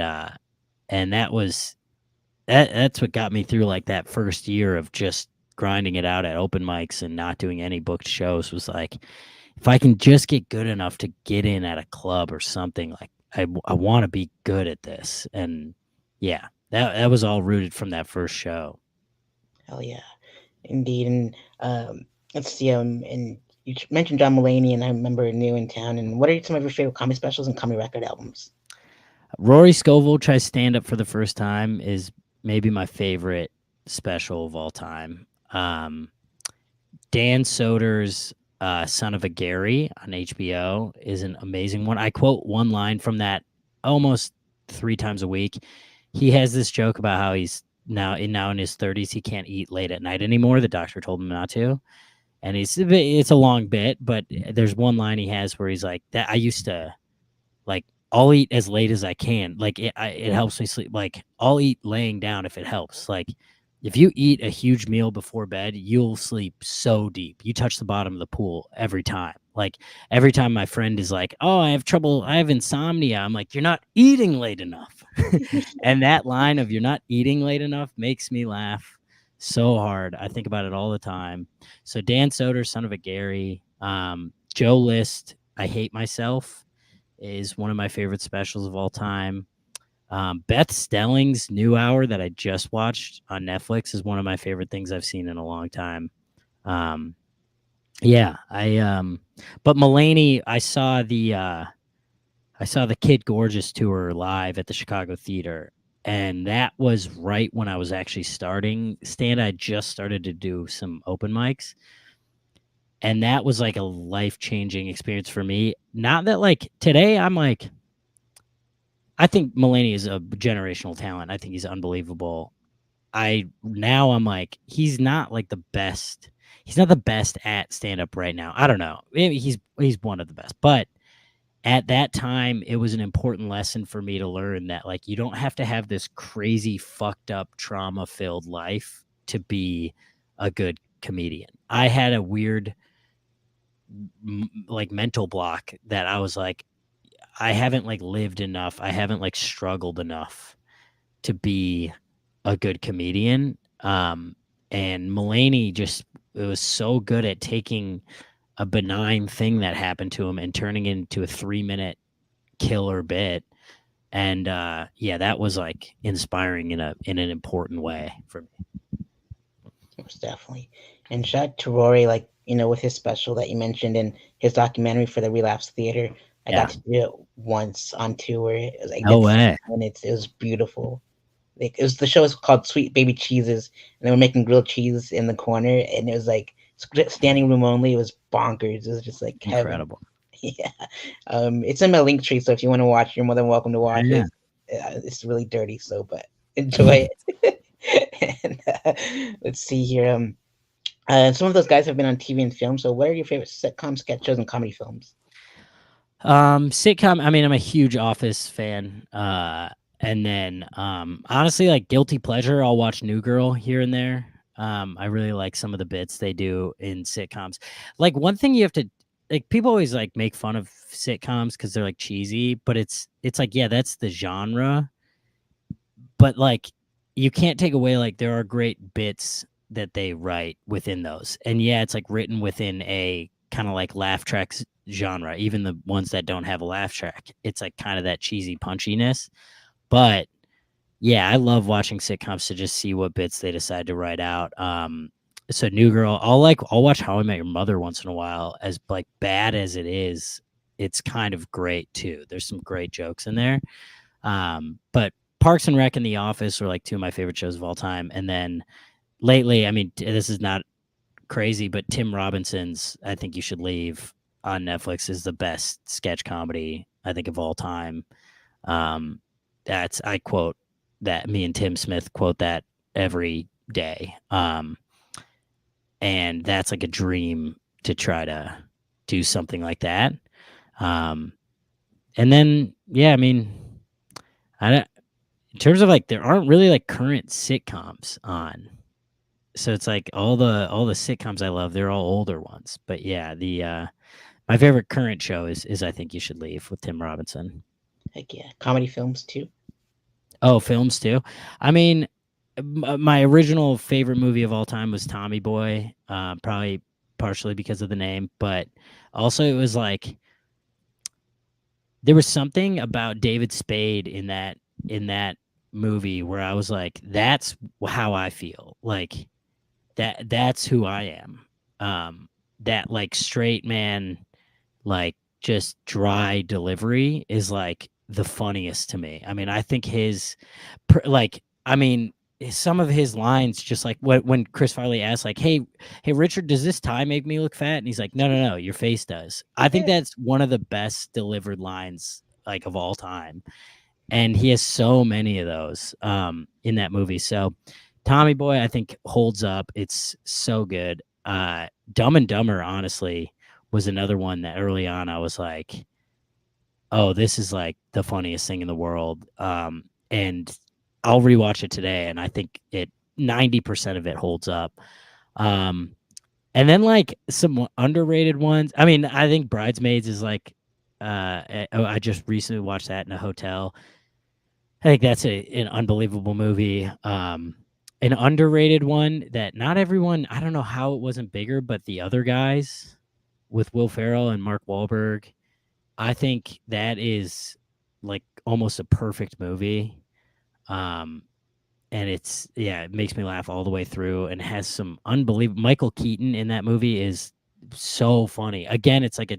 that's what got me through like that first year of just grinding it out at open mics and not doing any booked shows. Was like, if I can just get good enough to get in at a club or something, like I want to be good at this. And yeah, that was all rooted from that first show. Hell yeah, indeed. And let's see. And you mentioned John Mulaney, and I remember New in Town. And what are some of your favorite comedy specials and comedy record albums? Rory Scovel tries stand up for the first time is maybe my favorite special of all time. Dan Soder's Son of a Gary on HBO is an amazing one. I quote one line from that almost 3 times a week. He has this joke about how he's now in his 30s. He can't eat late at night anymore. The doctor told him not to. And it's a long bit, but there's one line he has where he's like, that I used to like, I'll eat as late as I can. Like it helps me sleep. Like I'll eat laying down if it helps. Like if you eat a huge meal before bed, you'll sleep so deep. You touch the bottom of the pool every time. Like every time my friend is like, "Oh, I have trouble. I have insomnia." I'm like, "You're not eating late enough." And that line of "you're not eating late enough" makes me laugh so hard. I think about it all the time. So Dan Soder, Son of a Gary, Joe List, I Hate Myself is one of my favorite specials of all time. Beth Stelling's new hour that I just watched on Netflix is one of my favorite things I've seen in a long time. Um, yeah, but Mulaney, I saw the Kid Gorgeous tour live at the Chicago Theater, and that was right when I was actually starting stand. I just started to do some open mics, And that was like a life-changing experience for me. Not that like today I'm like, I think Mulaney is a generational talent. I think he's unbelievable. I'm like, he's not like the best. He's not the best at stand up right now. I don't know. Maybe he's one of the best. But at that time, it was an important lesson for me to learn that like you don't have to have this crazy fucked up trauma filled life to be a good comedian. I had a weird like mental block that I was like, I haven't like lived enough. I haven't like struggled enough to be a good comedian. And Mulaney just it was so good at taking a benign thing that happened to him and turning it into a 3-minute killer bit. And yeah, that was like inspiring in an important way for me. Most definitely. And shout out to Rory, like, with his special that you mentioned and his documentary for the Relapse Theater. I got Yeah. to do it once on tour. It was like No did way. 6 minutes. It was beautiful. Like the show was called Sweet Baby Cheeses, and they were making grilled cheese in the corner, and it was like standing room only. It was bonkers. It was just like heaven. Incredible. Yeah. It's in my link tree, so if you want to watch, you're more than welcome to watch Yeah. it. It's really dirty, so but enjoy it. And let's see here. Some of those guys have been on TV and film. So, what are your favorite sitcom, sketch shows, and comedy films? Sitcom, I mean, I'm a huge Office fan. And then honestly, like guilty pleasure, I'll watch New Girl here and there. I really like some of the bits they do in sitcoms. Like one thing you have to like people always like make fun of sitcoms because they're like cheesy, but it's like, yeah, that's the genre. But like you can't take away like there are great bits that they write within those. And yeah, it's like written within a kind of like laugh tracks genre, even the ones that don't have a laugh track. It's like kind of that cheesy punchiness. But yeah, I love watching sitcoms to just see what bits they decide to write out. So New Girl, I'll watch How I Met Your Mother once in a while. As like bad as it is, it's kind of great too. There's some great jokes in there. But Parks and Rec and The Office are like two of my favorite shows of all time. And then lately, I mean, this is not crazy, but Tim Robinson's I Think You Should Leave on Netflix is the best sketch comedy I think of all time. That's I quote that me and Tim Smith quote that every day. And that's like a dream to try to do something like that. Um, and then yeah, I mean, I don't, in terms of like there aren't really like current sitcoms on. So it's like all the sitcoms I love, they're all older ones. But yeah, the my favorite current show is I Think You Should Leave with Tim Robinson. Heck yeah, comedy films too. Oh, films too. I mean, my original favorite movie of all time was Tommy Boy, probably partially because of the name, but also it was like there was something about David Spade in that movie where I was like, that's how I feel. Like that's who I am. That like straight man, like just dry delivery is like the funniest to me. I mean, I think like I mean some of his lines just like when Chris Farley asks like, hey Richard, does this tie make me look fat? And he's like, no, your face does. I think that's one of the best delivered lines like of all time. And he has so many of those in that movie. So Tommy Boy, I think holds up. It's so good. Dumb and Dumber, honestly, was another one that early on I was like, oh, this is like the funniest thing in the world. And I'll rewatch it today, and I think 90% of it holds up. Um, and then like some underrated ones. I mean, I think Bridesmaids is like, I just recently watched that in a hotel. I think that's an unbelievable movie. An underrated one that not everyone. I don't know how it wasn't bigger, but The Other Guys with Will Ferrell and Mark Wahlberg. I think that is like almost a perfect movie. Um, and it makes me laugh all the way through and has some unbelievable. Michael Keaton in that movie is so funny. Again, it's like a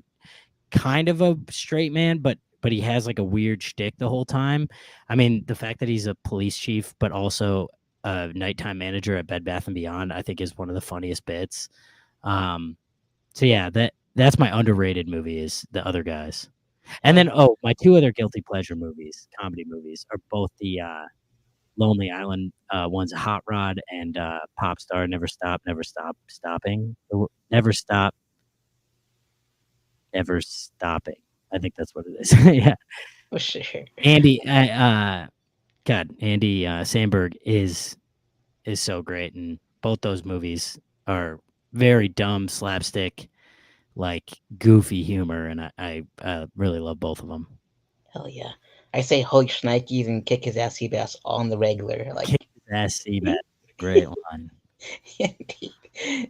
kind of a straight man, but he has like a weird shtick the whole time. I mean, the fact that he's a police chief, but also a nighttime manager at Bed Bath and Beyond, I think is one of the funniest bits. Um, So yeah, that's my underrated movie is The Other Guys. And Oh then, yeah. my 2 other guilty pleasure movies, comedy movies, are both the, Lonely Island, one's Hot Rod and, Popstar, Never Stop Stopping, or Never Stop Never Stopping. I think that's what it is. Yeah. For sure. Andy, God, Andy, Samberg is so great, and both those movies are very dumb, slapstick, like, goofy humor, and I really love both of them. Hell yeah. I say Holy Shnikes and kick his ass Seabass on the regular. Like, Kick his ass, Seabass. Great line. indeed.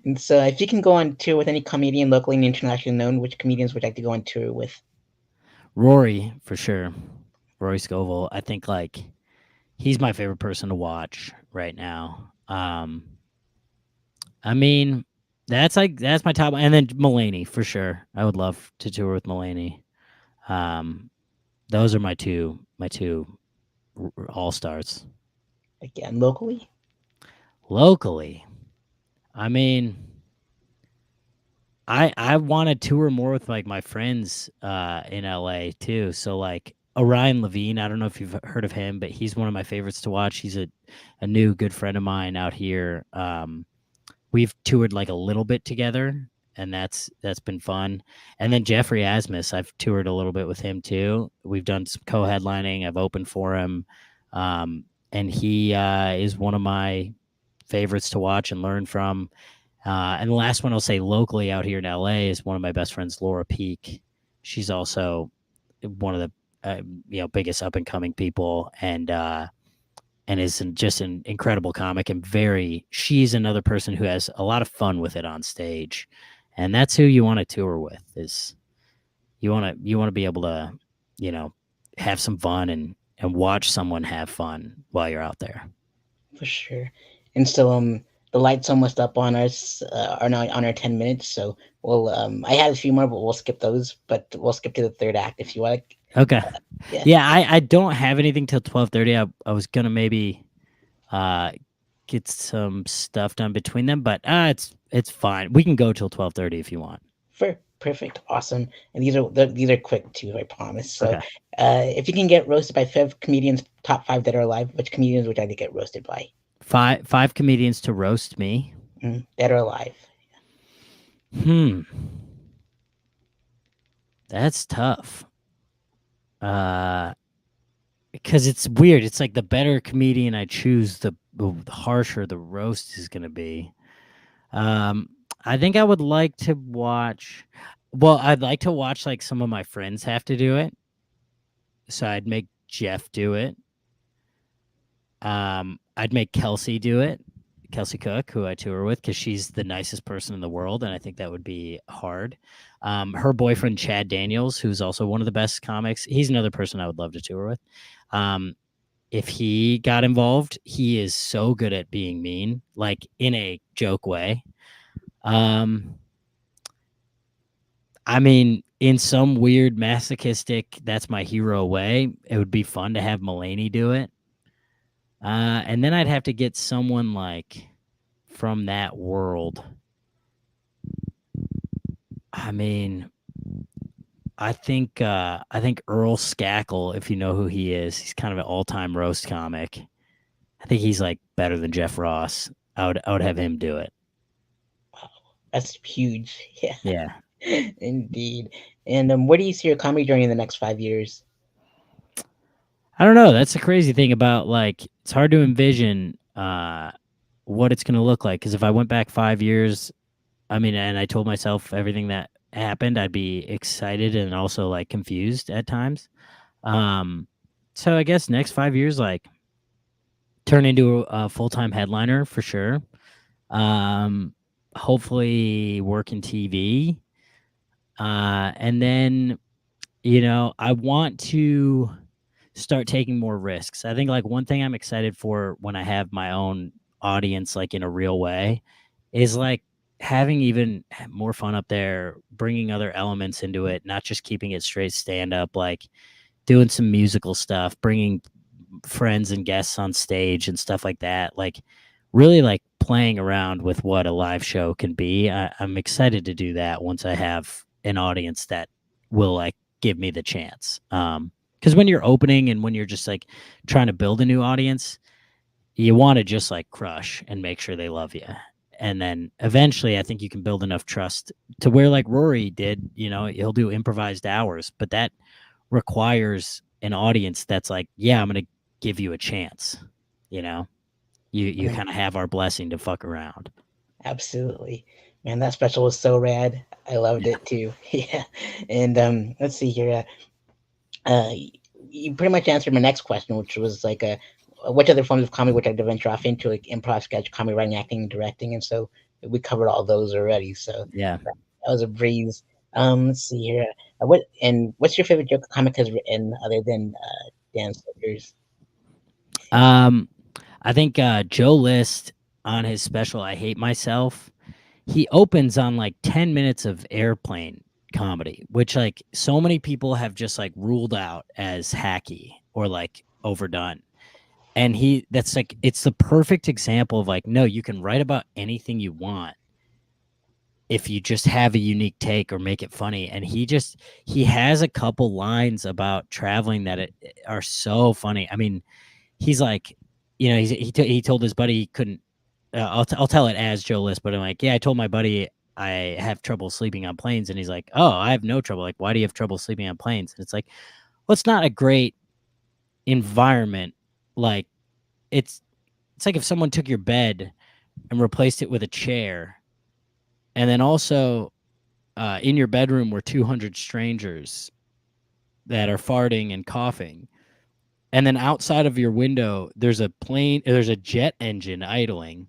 And so, if you can go on tour with any comedian locally and internationally known, which comedians would you like to go on tour with? Rory, for sure. Rory Scovel. I think, like, he's my favorite person to watch right now. I mean, that's my top, and then Mulaney for sure. I would love to tour with Mulaney. Um, those are my two all stars. Again, locally? Locally, I mean, I want to tour more with like my friends in LA too. So like Orion Levine, I don't know if you've heard of him, but he's one of my favorites to watch. He's a new good friend of mine out here. We've toured like a little bit together, and that's been fun. And then Jeffrey Asmus, I've toured a little bit with him too. We've done some co-headlining. I've opened for him, and he is one of my favorites to watch and learn from. And the last one I'll say locally out here in LA is one of my best friends, Laura Peak. She's also one of the biggest up and coming people, and is just an incredible comic and she's another person who has a lot of fun with it on stage, and that's who you want to tour with. Is you want to be able to have some fun and watch someone have fun while you're out there. For sure. And so, the light's almost up on us, are now on our 10 minutes. So, I had a few more, but we'll skip those. But we'll skip to the third act if you like. Okay. Yeah. Yeah, I don't have anything till 12:30. I was gonna maybe uh get some stuff done between them, but it's fine. We can go till 12:30 if you want. Perfect. Awesome. And these are quick too, I promise. So, Okay. if you can get roasted by five comedians, top five that are alive, which comedians would you like to get roasted by? Five comedians to roast me. That are alive. Hmm. That's tough. Because it's weird. It's like the better comedian I choose, the harsher the roast is gonna be. Um, I think I would like to watch. Well, I'd like to watch like some of my friends have to do it. So I'd make Jeff do it. I'd make Kelsey do it. Kelsey Cook, who I tour with, because she's the nicest person in the world, and I think that would be hard. Her boyfriend Chad Daniels, who's also one of the best comics, he's another person I would love to tour with. If he got involved, he is so good at being mean, like in a joke way. I mean, in some weird masochistic, that's my hero way, it would be fun to have Mulaney do it. And then I'd have to get someone like from that world. I mean, I think Earl Skakel, if you know who he is, he's kind of an all-time roast comic. I think he's like better than Jeff Ross. I would have him do it. Wow, that's huge. Yeah, Yeah. indeed. And where do you see your comedy journey in the next 5 years? I don't know. That's the crazy thing about like it's hard to envision what it's gonna look like. Because if I went back 5 years, I mean, and I told myself everything that happened, I'd be excited and also like confused at times. Um, so I guess next 5 years, like turn into a full time headliner for sure. Um, hopefully work in TV. And then I want to start taking more risks. I think like one thing I'm excited for when I have my own audience, like in a real way, is like having even more fun up there, bringing other elements into it, not just keeping it straight stand up, like doing some musical stuff, bringing friends and guests on stage and stuff like that. Like really like playing around with what a live show can be. I'm excited to do that once I have an audience that will like give me the chance. Because when you're opening and when you're just like trying to build a new audience, you want to just like crush and make sure they love you. And then eventually, I think you can build enough trust to where, like Rory did, he'll do improvised hours, but that requires an audience that's like, yeah, I'm going to give you a chance. You know, you kind of have our blessing to fuck around. Absolutely. Man, that special was so rad. I loved Yeah. it too. Yeah. And let's see here. Uh, you pretty much answered my next question, which was like, which other forms of comedy would I to venture off into, like improv, sketch, comedy, writing, acting, directing, and so we covered all those already. So Yeah. that was a breeze. Let's see here. What's your favorite joke a comic has written other than Dan Silver's? Um, I think Joe List on his special I Hate Myself, he opens on like 10 minutes of airplane comedy, which like so many people have just like ruled out as hacky or like overdone. And that's like, it's the perfect example of like, no, you can write about anything you want if you just have a unique take or make it funny. And he has a couple lines about traveling that are so funny. I mean, he's like, he told his buddy he couldn't. I'll tell it as Joe List, but I'm like, yeah, I told my buddy I have trouble sleeping on planes, and he's like, oh, I have no trouble. Like, why do you have trouble sleeping on planes? And it's like, well, it's not a great environment. Like, it's like if someone took your bed and replaced it with a chair, and then also in your bedroom were 200 strangers that are farting and coughing. And then outside of your window, there's a jet engine idling.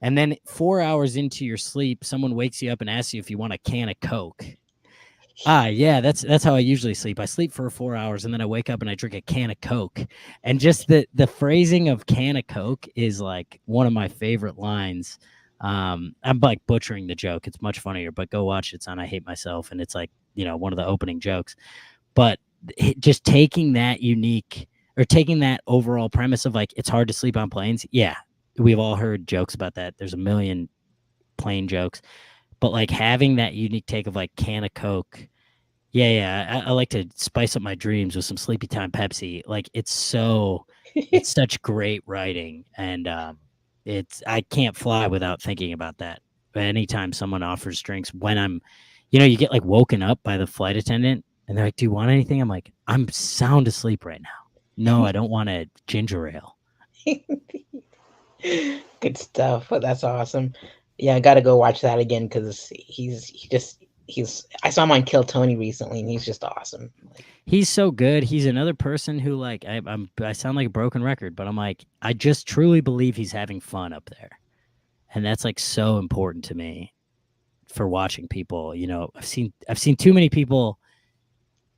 And then 4 hours into your sleep, someone wakes you up and asks you if you want a can of Coke. Yeah, that's how I usually sleep. I sleep for 4 hours and then I wake up and I drink a can of Coke. And just the phrasing of can of Coke is like one of my favorite lines. I'm like butchering the joke. It's much funnier, but go watch it. It's on I Hate Myself, and it's like, one of the opening jokes. But just taking that unique or taking that overall premise of like it's hard to sleep on planes. Yeah, we've all heard jokes about that. There's a million plane jokes, but like having that unique take of like can of Coke. Yeah. I like to spice up my dreams with some Sleepy Time Pepsi. Like it's such great writing, and I can't fly without thinking about that. Anytime someone offers drinks when I'm, you get like woken up by the flight attendant and they're like, "Do you want anything?" I'm like, "I'm sound asleep right now. No, I don't want a ginger ale." Good stuff. That's awesome. Yeah, I gotta go watch that again because he's. I saw him on Kill Tony recently, and he's just awesome. Like, He's so good. He's another person who like I sound like a broken record, but I'm like I just truly believe he's having fun up there, and that's like so important to me for watching people. I've seen too many people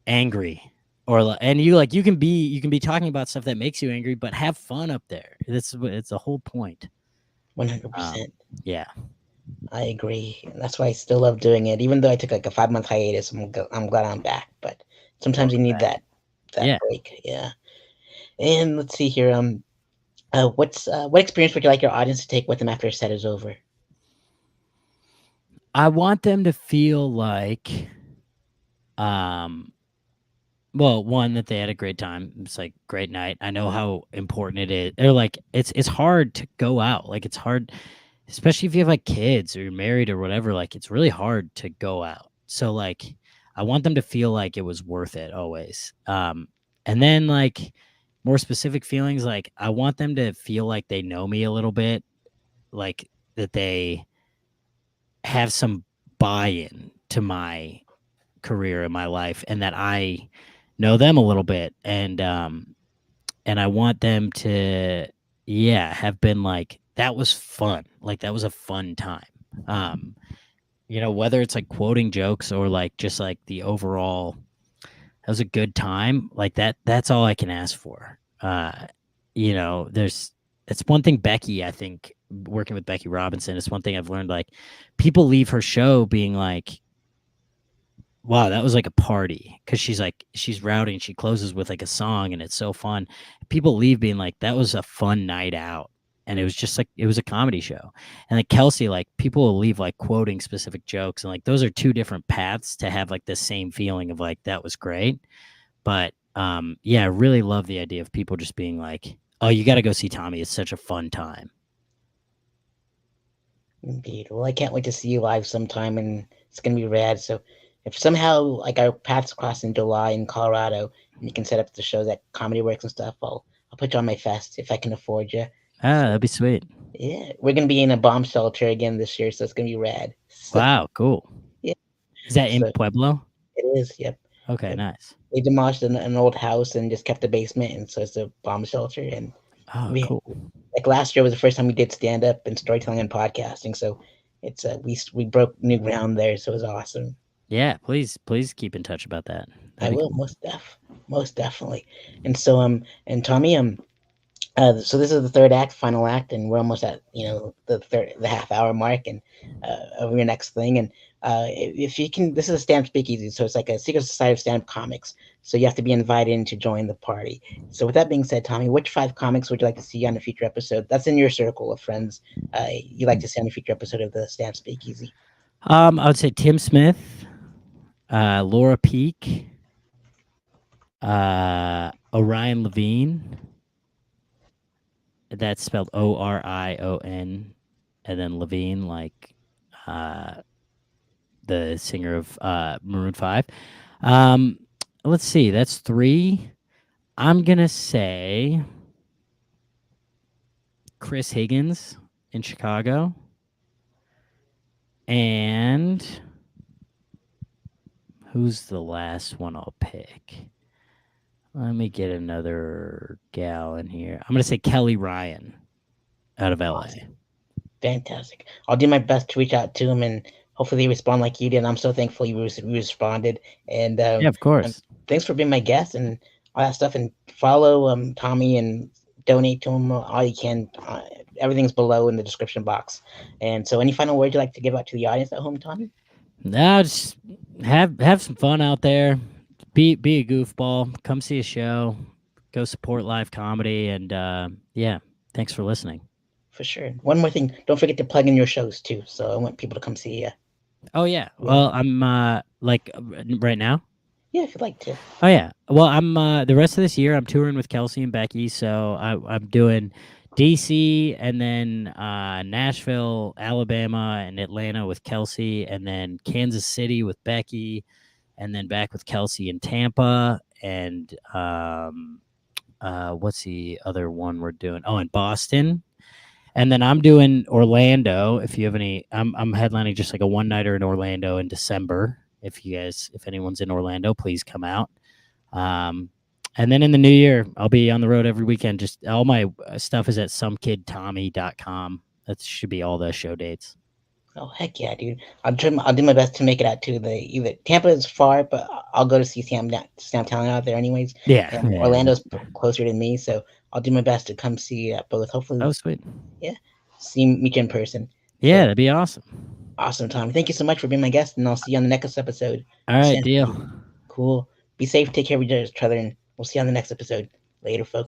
angry, and you can be talking about stuff that makes you angry, but have fun up there. It's the whole point. 100%. Yeah, I agree. And that's why I still love doing it, even though I took like a 5 month hiatus. I'm glad I'm back, but sometimes you welcome need back. that Yeah, break. Yeah. And let's see here. What experience would you like your audience to take with them after a set is over? I want them to feel like um well, one, that they had a great time. It's like great night. I know how important it is. Or like it's hard to go out. Like it's hard, especially if you have like kids or you're married or whatever. Like it's really hard to go out. So like I want them to feel like it was worth it always. And then like more specific feelings, like I want them to feel like they know me a little bit, like that they have some buy-in to my career in my life, and that I know them a little bit, and I want them to have been like that was fun. Like that was a fun time. Um whether it's like quoting jokes or like just like the overall that was a good time, like that's all I can ask for. There's it's one thing Becky, I think working with Becky Robinson, it's one thing I've learned, like people leave her show being like, wow, that was like a party, because she's routing, she closes with like a song and it's so fun. People leave being like, that was a fun night out. and it was just like it was a comedy show. And like Kelsey, like people will leave like quoting specific jokes, and like those are two different paths to have like the same feeling of like that was great. But yeah, I really love the idea of people just being like, "Oh, you got to go see Tommy. It's such a fun time." Indeed. Well, I can't wait to see you live sometime, and it's gonna be rad. So, if somehow like our paths cross in July in Colorado, and you can set up the shows at Comedy Works and stuff, I'll put you on my fest if I can afford you. Ah, So that'd be sweet. yeah, we're gonna be in a bomb shelter again this year, so it's gonna be rad. So Wow, cool. yeah, Is that in so Pueblo? it is. Yep, Okay, yep. nice. They demolished an old house and just kept the basement, and so it's a bomb shelter. And Oh, we cool. like last year was the first time we did stand up and storytelling and podcasting. So it's we broke new ground there, so it was awesome. Yeah, please keep in touch about that. That'd I be will cool. most definitely. And so and Tommy so this is the third act, final act, and we're almost at the half hour mark and of your next thing. And if you can, this is a stand-up speakeasy, so it's like a secret society of stand-up comics. So you have to be invited in to join the party. So with that being said, Tommy, which five comics would you like to see on a future episode? That's in your circle of friends. You like to see on a future episode of the stand-up speakeasy. I would say Tim Smith, Laura Peak, Orion Levine. That's spelled Orion, and then Levine, like uh, the singer of Maroon 5. Um, let's see, that's three. I'm gonna say Chris Higgins in Chicago, and who's the last one I'll pick? Let me get another gal in here. I'm gonna say Kelly Ryan out of LA. Awesome. Fantastic. I'll do my best to reach out to him and hopefully they respond like you did. And I'm so thankful you responded. And Yeah, of um, course. thanks for being my guest and all that stuff. And follow Tommy and donate to him all you can. Everything's below in the description box. And so, any final words you'd like to give out to the audience at home, Tommy? Now just have some fun out there. Be a goofball. Come see a show. Go support live comedy, and yeah, thanks for listening. For sure. One more thing, don't forget to plug in your shows too. So I want people to come see you. Oh yeah. Yeah, Well, I'm right now. yeah, if you'd like to. Oh yeah. Well, I'm the rest of this year I'm touring with Kelsey and Becky, so I'm doing DC and then Nashville, Alabama, and Atlanta with Kelsey, and then Kansas City with Becky, and then back with Kelsey in Tampa, and what's the other one we're doing? Oh, in Boston. And then I'm doing Orlando. If you have any, I'm headlining just like a one nighter in Orlando in December. If anyone's in Orlando, please come out. And then in the new year, I'll be on the road every weekend. Just all my stuff is at somekidtommy.com. That should be all the show dates. Oh heck yeah, dude! I'll do my best to make it out to the either Tampa is far, but I'll go to see Sam Town out there anyways. Yeah, And yeah. Orlando's closer to me, so I'll do my best to come see you at both. Hopefully, Oh, sweet. yeah, meet you in person. Yeah, So that'd be awesome. awesome, Tommy. Thank you so much for being my guest, and I'll see you on the next episode. All right, deal. Cool. Be safe. Take care of each other, and we'll see you on the next episode. Later, folks.